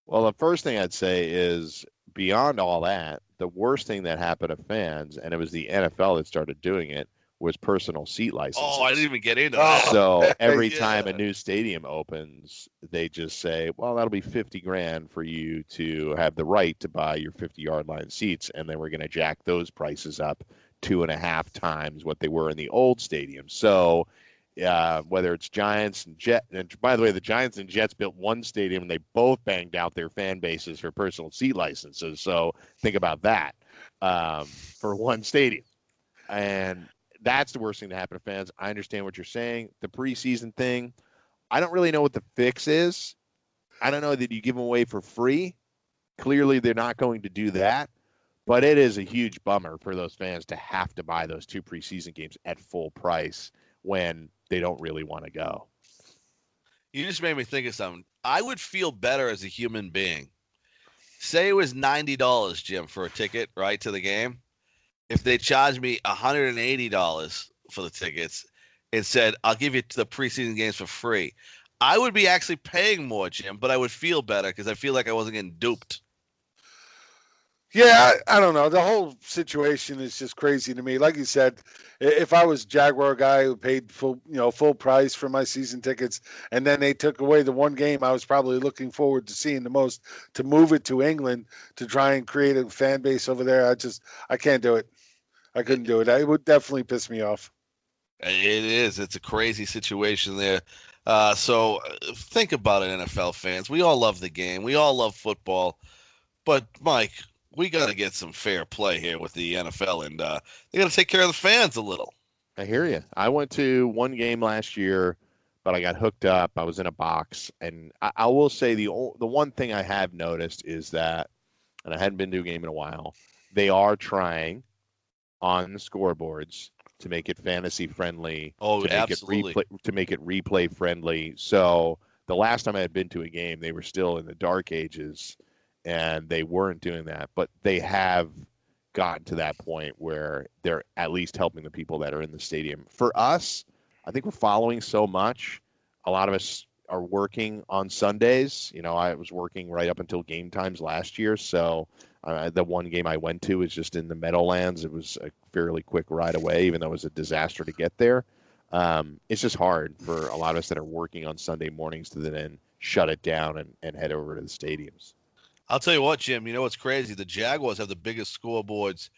Well, the first thing I'd say is beyond all that, the worst thing that happened to fans, and it was the NFL that started doing it, was personal seat licenses. Oh, I didn't even get into that. So every time a new stadium opens, they just say, well, that'll be $50,000 for you to have the right to buy your 50-yard line seats. And then we're going to jack those prices up 2.5 times what they were in the old stadium. So whether it's Giants and Jets, and by the way, the Giants and Jets built one stadium and they both banged out their fan bases for personal seat licenses. So think about that for one stadium. And that's the worst thing to happen to fans. I understand what you're saying. The preseason thing, I don't really know what the fix is. I don't know that you give them away for free. Clearly, they're not going to do that. But it is a huge bummer for those fans to have to buy those 2 preseason games at full price when they don't really want to go. You just made me think of something. I would feel better as a human being. Say it was $90, Jim, for a ticket, right, to the game. If they charged me $180 for the tickets and said, I'll give you the preseason games for free, I would be actually paying more, Jim, but I would feel better because I feel like I wasn't getting duped. Yeah, I don't know. The whole situation is just crazy to me. Like you said, if I was a Jaguar guy who paid full price for my season tickets, and then they took away the one game I was probably looking forward to seeing the most, to move it to England to try and create a fan base over there, I can't do it. I couldn't do it. It would definitely piss me off. It is. It's a crazy situation there. So think about it, NFL fans. We all love the game. We all love football. But, Mike, we got to get some fair play here with the NFL, and they got to take care of the fans a little. I hear you. I went to one game last year, but I got hooked up. I was in a box, and I will say the one thing I have noticed is that, and I hadn't been to a game in a while, they are trying on the scoreboards to make it fantasy friendly. Oh, to absolutely. To make it replay friendly. So the last time I had been to a game, they were still in the dark ages, and they weren't doing that. But they have gotten to that point where they're at least helping the people that are in the stadium. For us, I think we're following so much. A lot of us are working on Sundays. I was working right up until game times last year, so the one game I went to was just in the Meadowlands. It was a fairly quick ride away, even though it was a disaster to get there. It's just hard for a lot of us that are working on Sunday mornings to then shut it down and head over to the stadiums. I'll tell you what, Jim, you know what's crazy? The Jaguars have the biggest scoreboards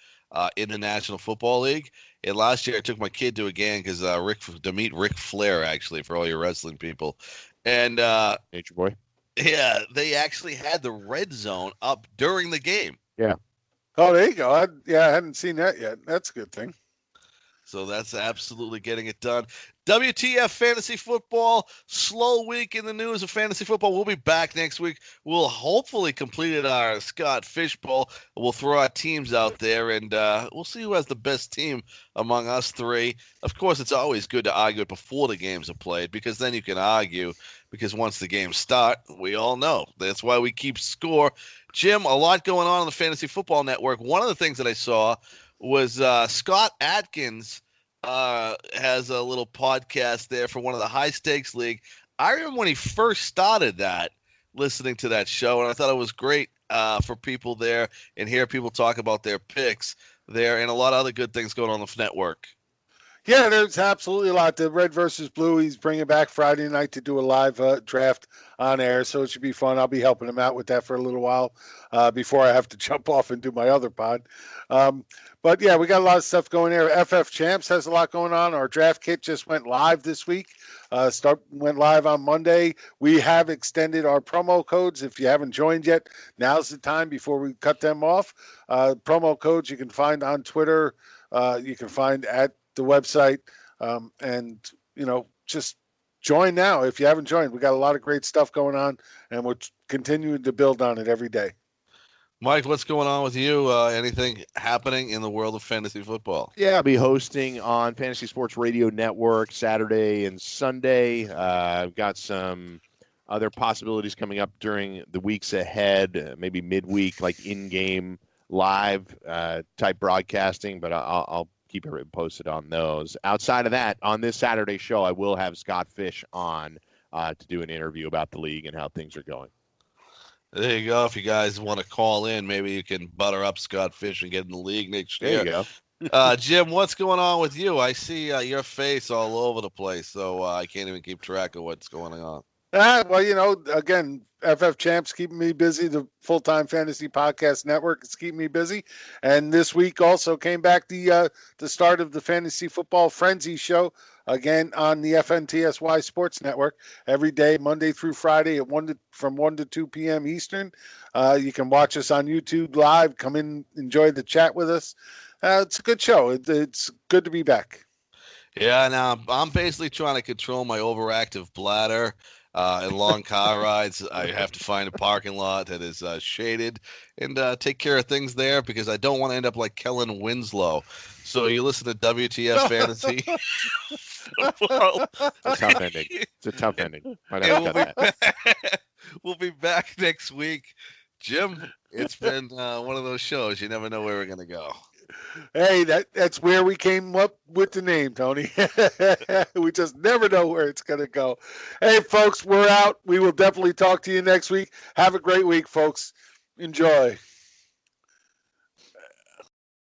in the National Football League. And last year I took my kid to a game to meet Ric Flair, actually, for all your wrestling people. And Nature Boy. Yeah, they actually had the red zone up during the game. Yeah. Oh, there you go. I hadn't seen that yet. That's a good thing. So that's absolutely getting it done. WTF Fantasy Football, slow week in the news of fantasy football. We'll be back next week. We'll hopefully completed our Scott Fish Bowl. We'll throw our teams out there, and we'll see who has the best team among us three. Of course, it's always good to argue it before the games are played, because then you can argue, because once the games start, we all know. That's why we keep score. Jim, a lot going on the Fantasy Football Network. One of the things that I saw was Scott Atkins has a little podcast there for one of the high stakes league. I remember when he first started that, listening to that show, and I thought it was great for people there and hear people talk about their picks there, and a lot of other good things going on the network. Yeah, there's absolutely a lot. The Red versus Blue, he's bringing back Friday night to do a live draft on air, so it should be fun. I'll be helping him out with that for a little while before I have to jump off and do my other pod. But, yeah, we got a lot of stuff going there. FF Champs has a lot going on. Our draft kit just went live this week. Went live on Monday. We have extended our promo codes. If you haven't joined yet, now's the time before we cut them off. Promo codes you can find on Twitter. You can find at the website, and just join now if you haven't joined. We got a lot of great stuff going on, and we're continuing to build on it every day. Mike, what's going on with you? Anything happening in the world of fantasy football? Yeah, I'll be hosting on Fantasy Sports Radio Network Saturday and Sunday. I've got some other possibilities coming up during the weeks ahead, maybe midweek, like in-game live type broadcasting, but I'll keep everyone posted on those. Outside of that, on this Saturday show, I will have Scott Fish on to do an interview about the league and how things are going. There you go. If you guys want to call in, maybe you can butter up Scott Fish and get in the league next year. There you go. Jim, what's going on with you? I see your face all over the place, so I can't even keep track of what's going on. Well, again, FF Champs keeping me busy. The Full-Time Fantasy Podcast Network is keeping me busy. And this week also came back the start of the Fantasy Football Frenzy show, again on the FNTSY Sports Network, every day, Monday through Friday from 1 to 2 p.m. Eastern. You can watch us on YouTube live. Come in, enjoy the chat with us. It's a good show. It's good to be back. Yeah, now I'm basically trying to control my overactive bladder. And long car rides, I have to find a parking lot that is shaded and take care of things there because I don't want to end up like Kellen Winslow. So you listen to WTF Fantasy. It's a tough ending. It's a tough ending. Might have to cut that. We'll be back next week. Jim, it's been one of those shows. You never know where we're going to go. Hey, that's where we came up with the name, Tony. We just never know where it's going to go. Hey, folks, we're out. We will definitely talk to you next week. Have a great week, folks. Enjoy.